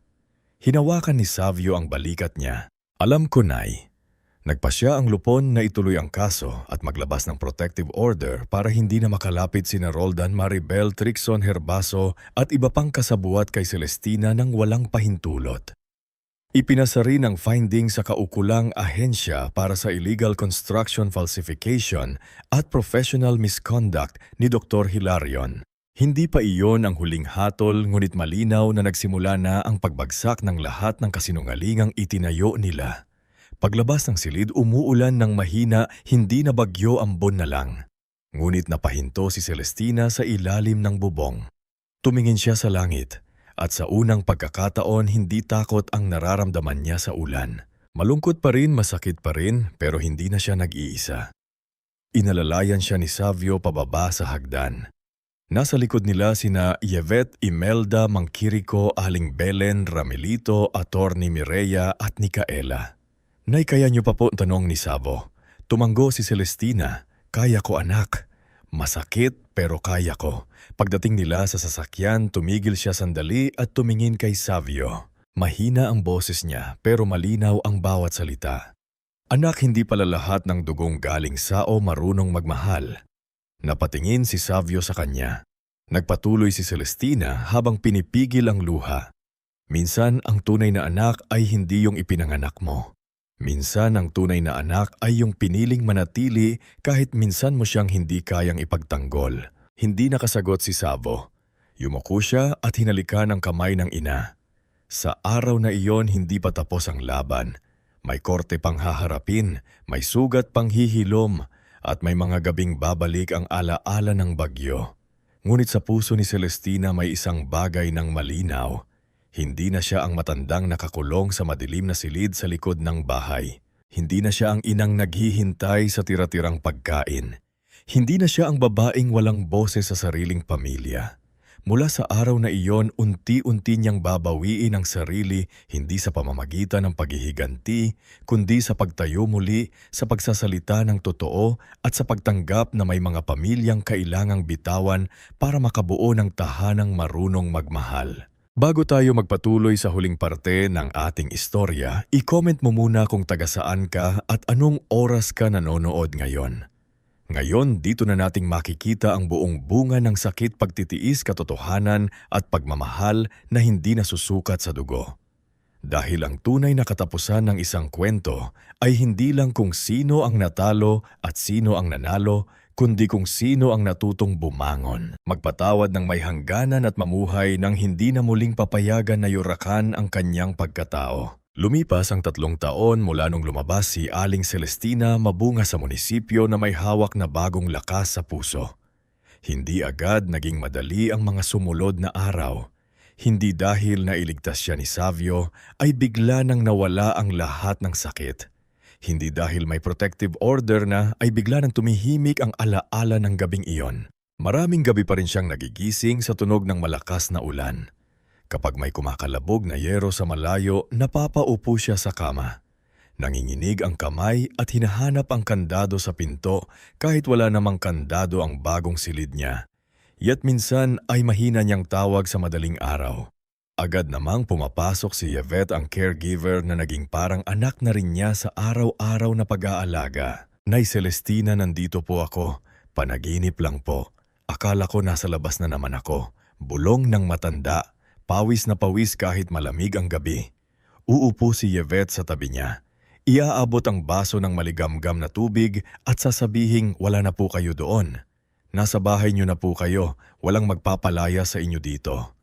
Speaker 1: Hinawakan ni Savio ang balikat niya. Alam ko, Nay. Nagpasya ang Lupon na ituloy ang kaso at maglabas ng protective order para hindi na makalapit sina Roldan, Maribel, Trixon, Herbaso at iba pang kasabuat kay Celestina nang walang pahintulot. Ipinasa rin ang finding sa kaukulang ahensya para sa illegal construction falsification at professional misconduct ni Dr. Hilarion. Hindi pa iyon ang huling hatol ngunit malinaw na nagsimula na ang pagbagsak ng lahat ng kasinungalingang itinayo nila. Paglabas ng silid umuulan ng mahina, hindi na bagyo ambon na lang. Ngunit napahinto si Celestina sa ilalim ng bubong. Tumingin siya sa langit at sa unang pagkakataon hindi takot ang nararamdaman niya sa ulan. Malungkot pa rin, masakit pa rin pero hindi na siya nag-iisa. Inalalayan siya ni Savio pababa sa hagdan. Nasa likod nila sina Yvette, Imelda, Mangkirico, Aling Belen, Ramelito, Attorney Mireya at Nicaela. Nay, kaya niyo pa po, tanong ni Savo. Tumanggo si Celestina, kaya ko anak. Masakit pero kaya ko. Pagdating nila sa sasakyan, tumigil siya sandali at tumingin kay Savio. Mahina ang boses niya pero malinaw ang bawat salita. Anak, hindi pala lahat ng dugong galing sao marunong magmahal. Napatingin si Savio sa kanya. Nagpatuloy si Celestina habang pinipigil ang luha. Minsan ang tunay na anak ay hindi yung ipinanganak mo. Minsan ang tunay na anak ay yung piniling manatili kahit minsan mo siyang hindi kayang ipagtanggol. Hindi nakasagot si Savo. Yumuko siya at hinalikan ang kamay ng ina. Sa araw na iyon hindi pa tapos ang laban. May korte pang haharapin, may sugat pang hihilom, at may mga gabing babalik ang alaala ng bagyo. Ngunit sa puso ni Celestina may isang bagay ng malinaw. Hindi na siya ang matandang nakakulong sa madilim na silid sa likod ng bahay. Hindi na siya ang inang naghihintay sa tira-tirang pagkain. Hindi na siya ang babaeng walang boses sa sariling pamilya. Mula sa araw na iyon, unti-unti niyang babawiin ang sarili hindi sa pamamagitan ng paghihiganti, kundi sa pagtayo muli, sa pagsasalita ng totoo at sa pagtanggap na may mga pamilyang kailangang bitawan para makabuo ng tahanang marunong magmahal. Bago tayo magpatuloy sa huling parte ng ating istorya, i-comment mo muna kung taga saan ka at anong oras ka nanonood ngayon. Ngayon, dito na nating makikita ang buong bunga ng sakit, pagtitiis, katotohanan at pagmamahal na hindi nasusukat sa dugo. Dahil ang tunay na katapusan ng isang kwento ay hindi lang kung sino ang natalo at sino ang nanalo, kundi kung sino ang natutong bumangon, magpatawad ng may hangganan at mamuhay nang hindi na muling papayagan na yurakan ang kanyang pagkatao. Lumipas ang 3 taon mula nung lumabas si Aling Celestina mabunga sa munisipyo na may hawak na bagong lakas sa puso. Hindi agad naging madali ang mga sumunod na araw. Hindi dahil nailigtas siya ni Savio ay bigla nang nawala ang lahat ng sakit. Hindi dahil may protective order na ay bigla nang tumihimik ang alaala ng gabing iyon. Maraming gabi pa rin siyang nagigising sa tunog ng malakas na ulan. Kapag may kumakalabog na yero sa malayo, napapaupo siya sa kama. Nanginginig ang kamay at hinahanap ang kandado sa pinto kahit wala namang kandado ang bagong silid niya. Yat minsan ay mahina niyang tawag sa madaling araw. Agad namang pumapasok si Yvette, ang caregiver na naging parang anak na rin niya sa araw-araw na pag-aalaga. Nay Celestina, nandito po ako. Panaginip lang po. Akala ko nasa labas na naman ako. Bulong ng matanda. Pawis na pawis kahit malamig ang gabi. Uupo si Yvette sa tabi niya. Iaabot ang baso ng maligamgam na tubig at sasabihing wala na po kayo doon. Nasa bahay niyo na po kayo, walang magpapalaya sa inyo dito.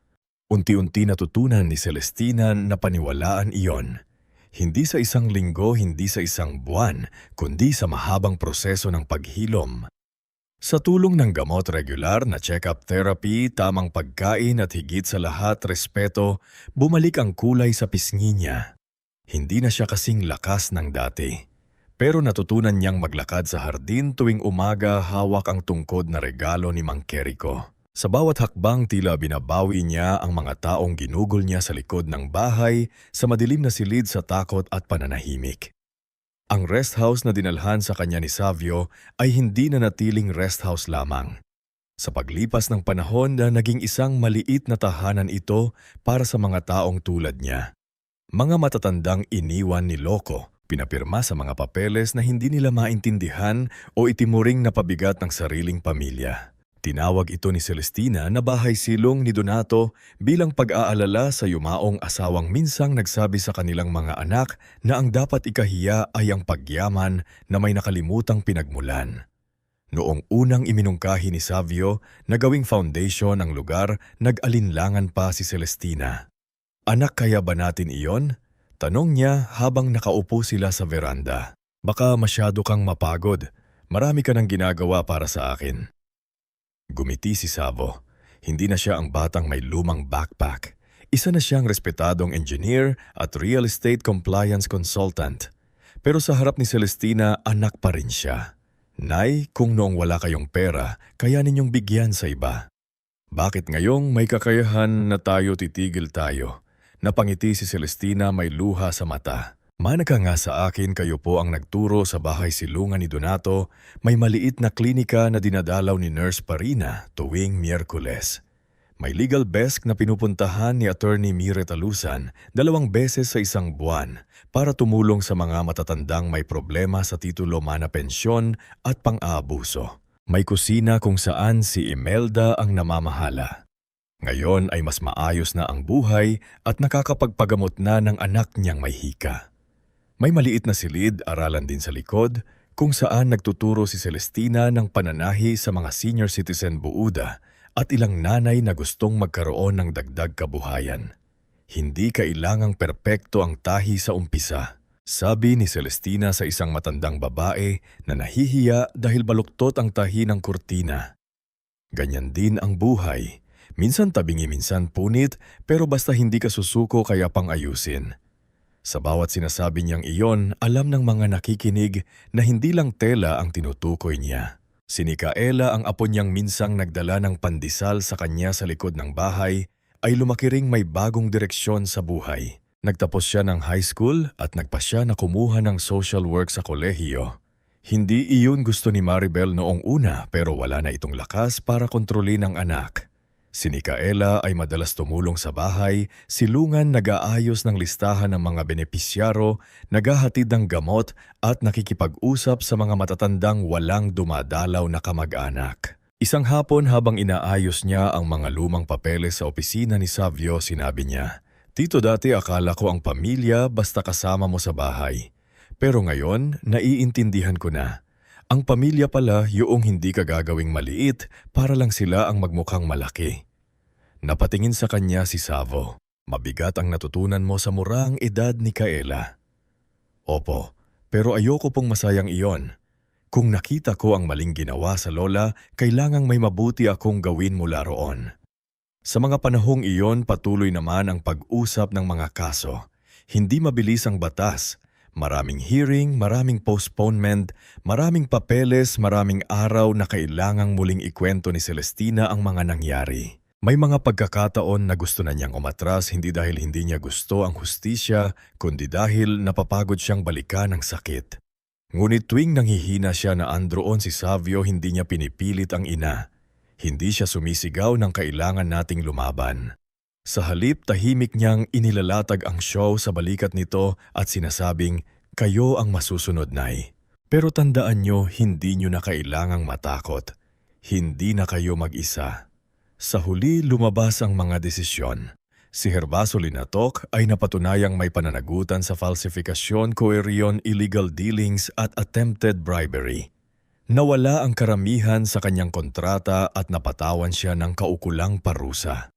Speaker 1: Unti-unti natutunan ni Celestina na paniwalaan iyon. Hindi sa isang linggo, hindi sa isang buwan, kundi sa mahabang proseso ng paghilom. Sa tulong ng gamot, regular na check-up therapy, tamang pagkain at higit sa lahat respeto, bumalik ang kulay sa pisngi niya. Hindi na siya kasing lakas ng dati. Pero natutunan niyang maglakad sa hardin tuwing umaga, hawak ang tungkod na regalo ni Mang Keriko. Sa bawat hakbang tila binabawi niya ang mga taong ginugol niya sa likod ng bahay, sa madilim na silid sa takot at pananahimik. Ang rest house na dinalhan sa kanya ni Savio ay hindi na natiling rest house lamang. Sa paglipas ng panahon na naging isang maliit na tahanan ito para sa mga taong tulad niya. Mga matatandang iniwan ni Loco, pinapirma sa mga papeles na hindi nila maintindihan o itimuring na pabigat ng sariling pamilya. Tinawag ito ni Celestina na bahay silong ni Donato bilang pag-aalala sa yumaong asawang minsang nagsabi sa kanilang mga anak na ang dapat ikahiya ay ang pagyaman na may nakalimutang pinagmulan. Noong unang iminungkahi ni Savio na gawing foundation ang lugar, nag-alinlangan pa si Celestina. Anak, kaya ba natin iyon? Tanong niya habang nakaupo sila sa veranda. Baka masyado kang mapagod. Marami ka nang ginagawa para sa akin. Gumiti si Savo. Hindi na siya ang batang may lumang backpack. Isa na siyang respetadong engineer at real estate compliance consultant. Pero sa harap ni Celestina, anak pa rin siya. Nay, kung noong wala kayong pera, kaya ninyong bigyan sa iba. Bakit ngayong may kakayahan na tayo titigil tayo? Napangiti si Celestina, may luha sa mata. Manaka nga sa akin, kayo po ang nagturo sa bahay silungan ni Donato, may maliit na klinika na dinadalaw ni Nurse Parina tuwing Miyerkules. May legal desk na pinupuntahan ni Attorney Mire Talusan 2 beses sa isang buwan para tumulong sa mga matatandang may problema sa titulo mana pensyon at pang-aabuso. May kusina kung saan si Imelda ang namamahala. Ngayon ay mas maayos na ang buhay at nakakapagpagamot na ng anak niyang may hika. May maliit na silid, aralan din sa likod, kung saan nagtuturo si Celestina ng pananahi sa mga senior citizen buuda at ilang nanay na gustong magkaroon ng dagdag kabuhayan. Hindi kailangang perpekto ang tahi sa umpisa, sabi ni Celestina sa isang matandang babae na nahihiya dahil baluktot ang tahi ng kurtina. Ganyan din ang buhay. Minsan tabingi, minsan punit, pero basta hindi ka susuko kaya pang ayusin. Sa bawat sinasabi niyang iyon, alam ng mga nakikinig na hindi lang tela ang tinutukoy niya. Si Nicaela, ang apo niyang minsang nagdala ng pandesal sa kanya sa likod ng bahay, ay lumaki ring may bagong direksyon sa buhay. Nagtapos siya ng high school at nagpa siya na kumuha ng social work sa kolehiyo. Hindi iyon gusto ni Maribel noong una, pero wala na itong lakas para kontrolin ang anak. Si Nicaela ay madalas tumulong sa bahay, silungan, nag-aayos ng listahan ng mga benepisyaro, naghahatid ng gamot at nakikipag-usap sa mga matatandang walang dumadalaw na kamag-anak. Isang hapon habang inaayos niya ang mga lumang papeles sa opisina ni Savio, sinabi niya, "Tito, dati akala ko ang pamilya basta kasama mo sa bahay. Pero ngayon, naiintindihan ko na. Ang pamilya pala yung hindi ka gagawing maliit para lang sila ang magmukhang malaki." Napatingin sa kanya si Savo. "Mabigat ang natutunan mo sa murang edad ni Kaela." "Opo, pero ayoko pong masayang iyon. Kung nakita ko ang maling ginawa sa lola, kailangang may mabuti akong gawin mula roon." Sa mga panahong iyon, patuloy naman ang pag-usap ng mga kaso. Hindi mabilis ang batas. Maraming hearing, maraming postponement, maraming papeles, maraming araw na kailangang muling ikwento ni Celestina ang mga nangyari. May mga pagkakataon na gusto na niyang umatras hindi dahil hindi niya gusto ang hustisya, kundi dahil napapagod siyang balikan ng sakit. Ngunit tuwing nanghihina siya na androon si Savio, hindi niya pinipilit ang ina. Hindi siya sumisigaw ng kailangan nating lumaban. Sa halip, tahimik niyang inilalatag ang show sa balikat nito at sinasabing, "Kayo ang masusunod, Nay. Pero tandaan niyo, hindi niyo na kailangang matakot. Hindi na kayo mag-isa." Sa huli, lumabas ang mga desisyon. Si Herbaso Linatok ay napatunayang may pananagutan sa falsifikasyon, coercion, illegal dealings at attempted bribery. Nawala ang karamihan sa kanyang kontrata at napatawan siya ng kaukulang parusa.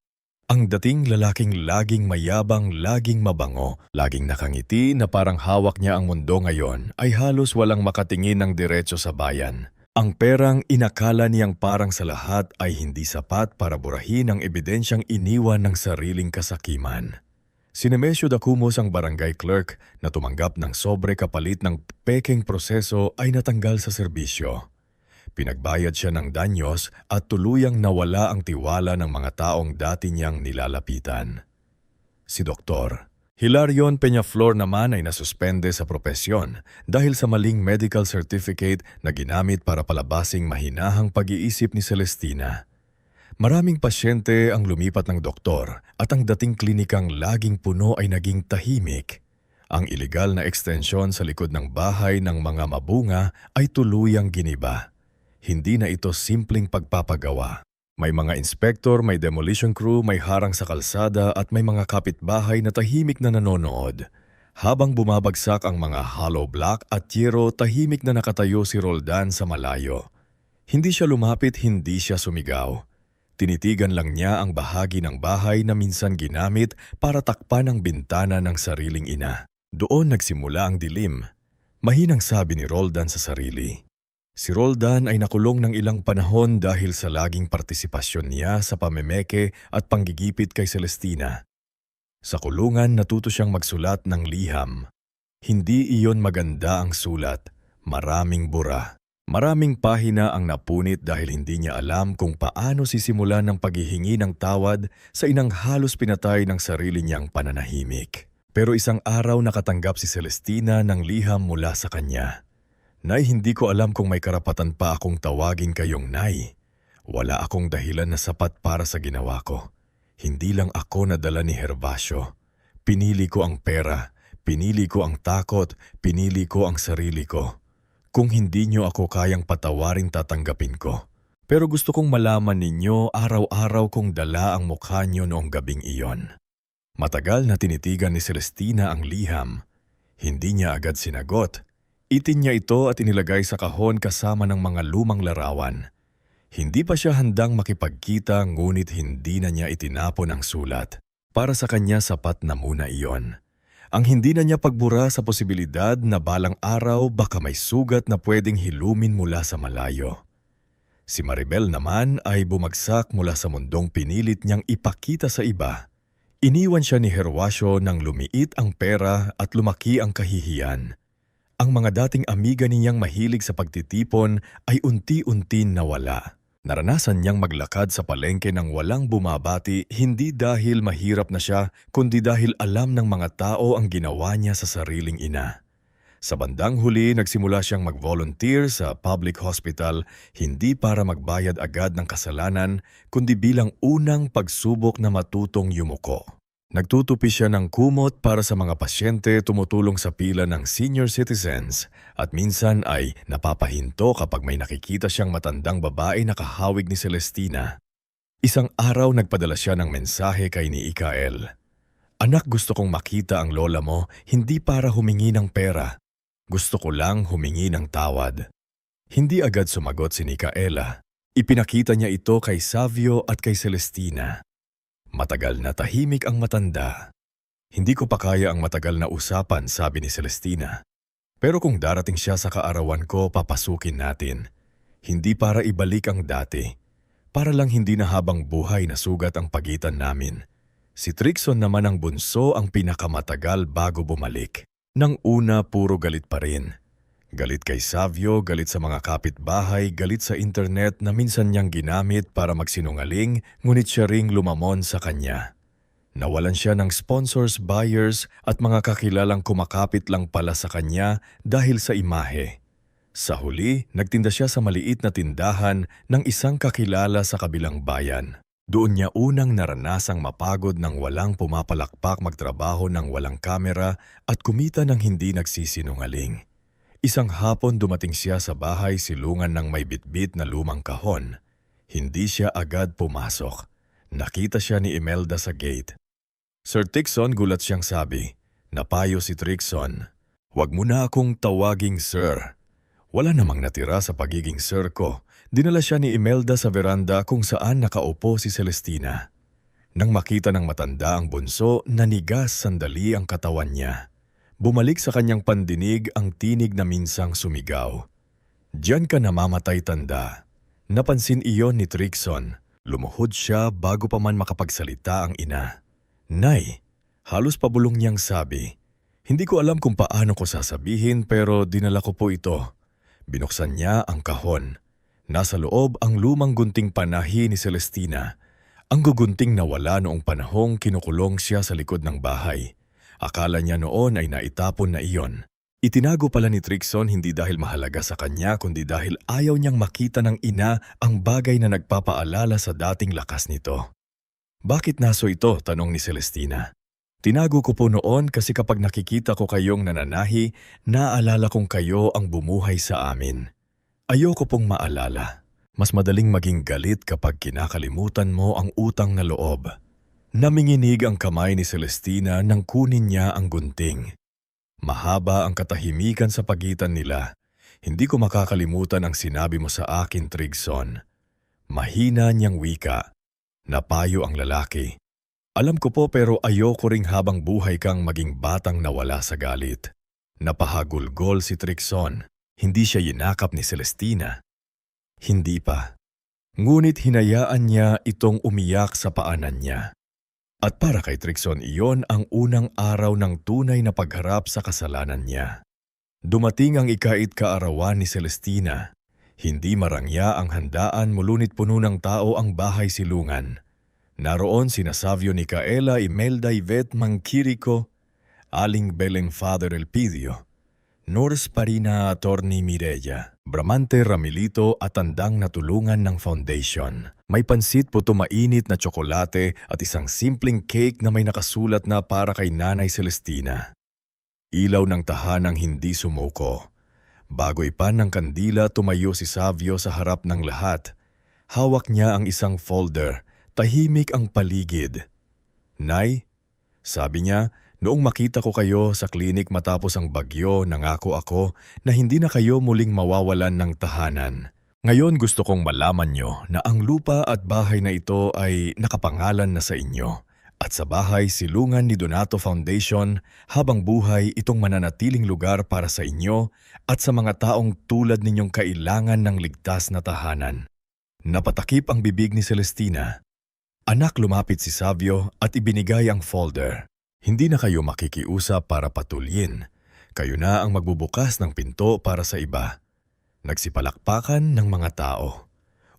Speaker 1: Ang dating lalaking laging mayabang, laging mabango, laging nakangiti na parang hawak niya ang mundo ngayon ay halos walang makatingin ng diretso sa bayan. Ang perang inakala niyang parang sa lahat ay hindi sapat para burahin ang ebidensyang iniwan ng sariling kasakiman. Si Nemesio Dacumos ang barangay clerk na tumanggap ng sobre kapalit ng pekeng proseso ay natanggal sa serbisyo. Pinagbayad siya ng danyos at tuluyang nawala ang tiwala ng mga taong dati niyang nilalapitan. Si Dr. Hilarion Peñaflor naman ay nasuspende sa propesyon dahil sa maling medical certificate na ginamit para palabasing mahinahang pag-iisip ni Celestina. Maraming pasyente ang lumipat ng doktor at ang dating klinikang laging puno ay naging tahimik. Ang ilegal na ekstensyon sa likod ng bahay ng mga mabunga ay tuluyang giniba. Hindi na ito simpleng pagpapagawa. May mga inspektor, may demolition crew, may harang sa kalsada at may mga kapitbahay na tahimik na nanonood. Habang bumabagsak ang mga hollow block at yero, tahimik na nakatayo si Roldan sa malayo. Hindi siya lumapit, hindi siya sumigaw. Tinitigan lang niya ang bahagi ng bahay na minsan ginamit para takpan ang bintana ng sariling ina. Doon nagsimula ang dilim. Mahinang sabi ni Roldan sa sarili. Si Roldan ay nakulong ng ilang panahon dahil sa laging partisipasyon niya sa pamemeke at panggigipit kay Celestina. Sa kulungan natuto siyang magsulat ng liham. Hindi iyon maganda ang sulat, maraming bura. Maraming pahina ang napunit dahil hindi niya alam kung paano sisimulan ng paghihingi ng tawad sa inang halos pinatay ng sarili niyang pananahimik. Pero isang araw nakatanggap si Celestina ng liham mula sa kanya. Nay, hindi ko alam kung may karapatan pa akong tawagin kayong Nay. Wala akong dahilan na sapat para sa ginawa ko. Hindi lang ako nadala ni Gervasio. Pinili ko ang pera, pinili ko ang takot, pinili ko ang sarili ko. Kung hindi niyo ako kayang patawarin, tatanggapin ko. Pero gusto kong malaman ninyo araw-araw kong dala ang mukha niyo noong gabing iyon. Matagal na tinitigan ni Celestina ang liham. Hindi niya agad sinagot. Itin niya ito at inilagay sa kahon kasama ng mga lumang larawan. Hindi pa siya handang makipagkita ngunit hindi na niya itinapon ang sulat. Para sa kanya sapat na muna iyon. Ang hindi na niya pagbura sa posibilidad na balang araw baka may sugat na pwedeng hilumin mula sa malayo. Si Maribel naman ay bumagsak mula sa mundong pinilit niyang ipakita sa iba. Iniwan siya ni Gervasio nang lumiit ang pera at lumaki ang kahihiyan. Ang mga dating amiga niyang mahilig sa pagtitipon ay unti-unti nawala. Naranasan niyang maglakad sa palengke ng walang bumabati hindi dahil mahirap na siya, kundi dahil alam ng mga tao ang ginawa niya sa sariling ina. Sa bandang huli, nagsimula siyang mag-volunteer sa public hospital hindi para magbayad agad ng kasalanan, kundi bilang unang pagsubok na matutong yumuko. Nagtutupi siya ng kumot para sa mga pasyente, tumutulong sa pila ng senior citizens at minsan ay napapahinto kapag may nakikita siyang matandang babae na kahawig ni Celestina. Isang araw nagpadala siya ng mensahe kay ni Ikael. Anak, gusto kong makita ang lola mo, hindi para humingi ng pera. Gusto ko lang humingi ng tawad. Hindi agad sumagot si Ikaela. Ipinakita niya ito kay Savio at kay Celestina. Matagal na tahimik ang matanda. Hindi ko pa kaya ang matagal na usapan, sabi ni Celestina. Pero kung darating siya sa kaarawan ko, papasukin natin. Hindi para ibalik ang dati. Para lang hindi na habang buhay na sugat ang pagitan namin. Si Trixon naman ang bunso ang pinakamatagal bago bumalik. Nang una, puro galit pa rin. Galit kay Savio, galit sa mga kapitbahay, galit sa internet na minsan niyang ginamit para magsinungaling, ngunit siya ring lumamon sa kanya. Nawalan siya ng sponsors, buyers at mga kakilalang kumakapit lang pala sa kanya dahil sa imahe. Sa huli, nagtinda siya sa maliit na tindahan ng isang kakilala sa kabilang bayan. Doon niya unang naranasang mapagod ng walang pumapalakpak, magtrabaho ng walang kamera at kumita ng hindi nagsisinungaling. Isang hapon dumating siya sa bahay silungan ng may bitbit na lumang kahon. Hindi siya agad pumasok. Nakita siya ni Imelda sa gate. Sir Trixon, gulat siyang sabi. Napayo si Trixon. Huwag mo na akong tawaging sir. Wala namang natira sa pagiging sir ko. Dinala siya ni Imelda sa veranda kung saan nakaupo si Celestina. Nang makita ng matanda ang bunso, nanigas sandali ang katawan niya. Bumalik sa kanyang pandinig ang tinig na minsang sumigaw. "Diyan ka namamatay, tanda." Napansin iyon ni Trixon. Lumuhod siya bago pa man makapagsalita ang ina. "Nay," halos pabulong niyang sabi. "Hindi ko alam kung paano ko sasabihin pero dinala ko po ito." Binuksan niya ang kahon. Nasa loob ang lumang gunting panahi ni Celestina. Ang gugunting nawala noong panahong kinukulong siya sa likod ng bahay. Akala niya noon ay naitapon na iyon. Itinago pala ni Trixon hindi dahil mahalaga sa kanya kundi dahil ayaw niyang makita ng ina ang bagay na nagpapaalala sa dating lakas nito. "Bakit naso ito?" tanong ni Celestina. "Tinago ko po noon kasi kapag nakikita ko kayong nananahi, naalala kong kayo ang bumuhay sa amin. Ayoko pong maalala. Mas madaling maging galit kapag kinakalimutan mo ang utang na loob." Naminginig ang kamay ni Celestina nang kunin niya ang gunting. Mahaba ang katahimikan sa pagitan nila. "Hindi ko makakalimutan ang sinabi mo sa akin, Trixon." Mahina niyang wika. Napayo ang lalaki. "Alam ko po pero ayoko ring habang buhay kang maging batang nawala sa galit." Napahagulgol si Trixon. Hindi siya yinakap ni Celestina. Hindi pa. Ngunit hinayaan niya itong umiyak sa paanan niya. At para kay Trixon iyon ang unang araw ng tunay na pagharap sa kasalanan niya. Dumating ang ikait-kaarawan ni Celestina. Hindi marangya ang handaan mulunit puno ng tao ang bahay silungan. Naroon sina Savio Nicaela, Imelda, Yvette, Mangkirico, Aling Beleng Father Elpidio, Nors Parina, Attorney Mireya, Bramante Ramilito at tandang natulungan ng foundation. May pansit, puto mainit na tsokolate at isang simpleng cake na may nakasulat na para kay Nanay Celestina. Ilaw ng tahanang hindi sumuko. Bago ipan ng kandila, tumayo si Savio sa harap ng lahat. Hawak niya ang isang folder. Tahimik ang paligid. "Nay," sabi niya, "noong makita ko kayo sa klinik matapos ang bagyo, nangako ako na hindi na kayo muling mawawalan ng tahanan. Ngayon gusto kong malaman nyo na ang lupa at bahay na ito ay nakapangalan na sa inyo. At sa bahay silungan ni Donato Foundation, habang buhay itong mananatiling lugar para sa inyo at sa mga taong tulad ninyong kailangan ng ligtas na tahanan." Napatakip ang bibig ni Celestina. Anak, lumapit si Savio at ibinigay ang folder. "Hindi na kayo makikiusap para patulyin. Kayo na ang magbubukas ng pinto para sa iba." Nagsipalakpakan ng mga tao.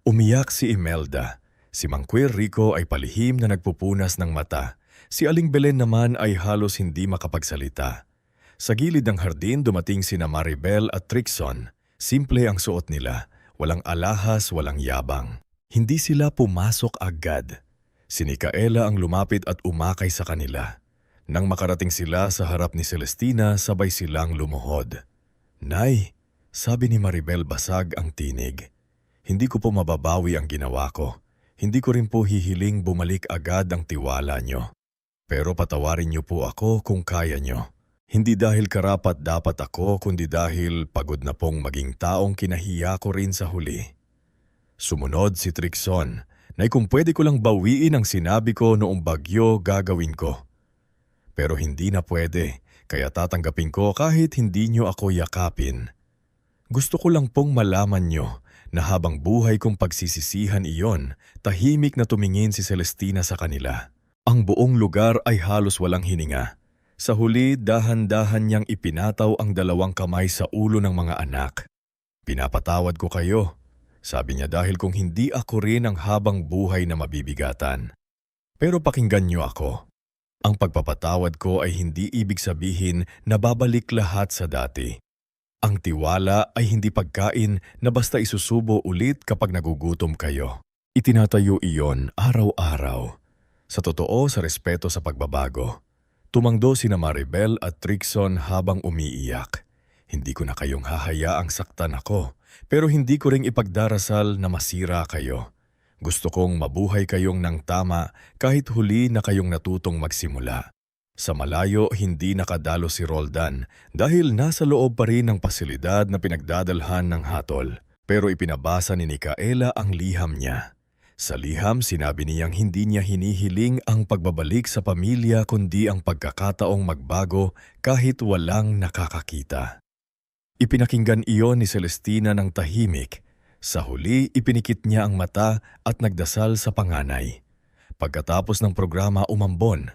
Speaker 1: Umiyak si Imelda. Si Mangquir Rico ay palihim na nagpupunas ng mata. Si Aling Belen naman ay halos hindi makapagsalita. Sa gilid ng hardin dumating sina Maribel at Trixon. Simple ang suot nila. Walang alahas, walang yabang. Hindi sila pumasok agad. Si Nicaela ang lumapit at umakay sa kanila. Nang makarating sila sa harap ni Celestina, sabay silang lumuhod. "Nay," sabi ni Maribel basag ang tinig. "Hindi ko po mababawi ang ginawa ko. Hindi ko rin po hihiling bumalik agad ang tiwala nyo. Pero patawarin niyo po ako kung kaya nyo. Hindi dahil karapat dapat ako kundi dahil pagod na pong maging taong kinahiya ko rin sa huli." Sumunod si Trixon. "Nay, kung pwede ko lang bawiin ang sinabi ko noong bagyo, gagawin ko. Pero hindi na pwede, kaya tatanggapin ko kahit hindi nyo ako yakapin. Gusto ko lang pong malaman nyo na habang buhay kong pagsisisihan iyon." Tahimik na tumingin si Celestina sa kanila. Ang buong lugar ay halos walang hininga. Sa huli, dahan-dahan niyang ipinataw ang dalawang kamay sa ulo ng mga anak. "Pinapatawad ko kayo," sabi niya, "dahil kung hindi ako rin ang habang buhay na mabibigatan. Pero pakinggan niyo ako. Ang pagpapatawad ko ay hindi ibig sabihin na babalik lahat sa dati. Ang tiwala ay hindi pagkain na basta isusubo ulit kapag nagugutom kayo. Itinatayo iyon araw-araw. Sa totoo, sa respeto sa pagbabago." Tumangdo sina Maribel at Trixon habang umiiyak. "Hindi ko na kayong hahayaang saktan ako, pero hindi ko ring ipagdarasal na masira kayo. Gusto kong mabuhay kayong ng tama kahit huli na kayong natutong magsimula." Sa malayo, hindi nakadalo si Roldan dahil nasa loob pa rin ng pasilidad na pinagdadalhan ng hatol. Pero ipinabasa ni Nicaela ang liham niya. Sa liham, sinabi niyang hindi niya hinihiling ang pagbabalik sa pamilya kundi ang pagkakataong magbago kahit walang nakakakita. Ipinakinggan iyon ni Celestina ng tahimik. Sa huli, ipinikit niya ang mata at nagdasal sa panganay. Pagkatapos ng programa umambon,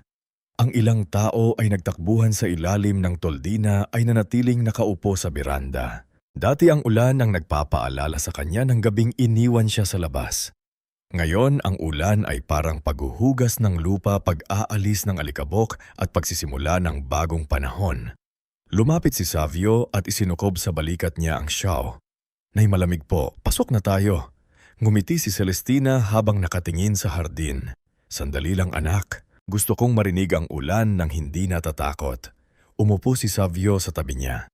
Speaker 1: ang ilang tao ay nagtakbuhan sa ilalim ng toldina ay nanatiling nakaupo sa beranda. Dati ang ulan ang nagpapaalala sa kanya ng gabing iniwan siya sa labas. Ngayon, ang ulan ay parang paghuhugas ng lupa pag-aalis ng alikabok at pagsisimula ng bagong panahon. Lumapit si Savio at isinukob sa balikat niya ang shawl. "Nay, malamig po, pasok na tayo." Ngumiti si Celestina habang nakatingin sa hardin. "Sandali lang anak, gusto kong marinig ang ulan nang hindi natatakot." Umupo si Savio sa tabi niya.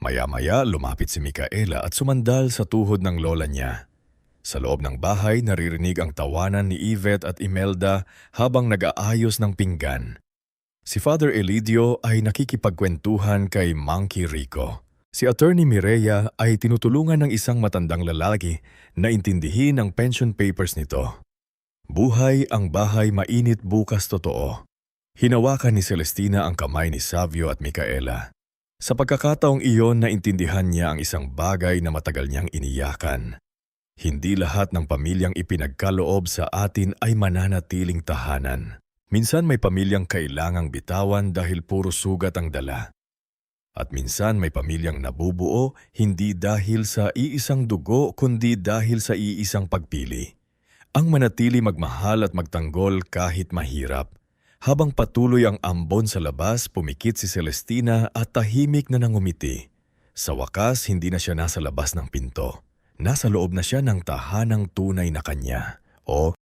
Speaker 1: Maya-maya lumapit si Micaela at sumandal sa tuhod ng lola niya. Sa loob ng bahay, naririnig ang tawanan ni Yvette at Imelda habang nag-aayos ng pinggan. Si Father Elidio ay nakikipagkwentuhan kay Monkey Rico. Si Attorney Mireya ay tinutulungan ng isang matandang lalaki na intindihin ang pension papers nito. Buhay ang bahay mainit bukas totoo. Hinawakan ni Celestina ang kamay ni Savio at Micaela. Sa pagkakataong iyon, naintindihan niya ang isang bagay na matagal niyang iniyakan. Hindi lahat ng pamilyang ipinagkaloob sa atin ay mananatiling tahanan. Minsan may pamilyang kailangang bitawan dahil puro sugat ang dala. At minsan may pamilyang nabubuo hindi dahil sa iisang dugo kundi dahil sa iisang pagpili. Ang manatili magmahal at magtanggol kahit mahirap. Habang patuloy ang ambon sa labas, pumikit si Celestina at tahimik na nangumiti. Sa wakas, hindi na siya nasa labas ng pinto. Nasa loob na siya ng tahanang tunay na kanya. O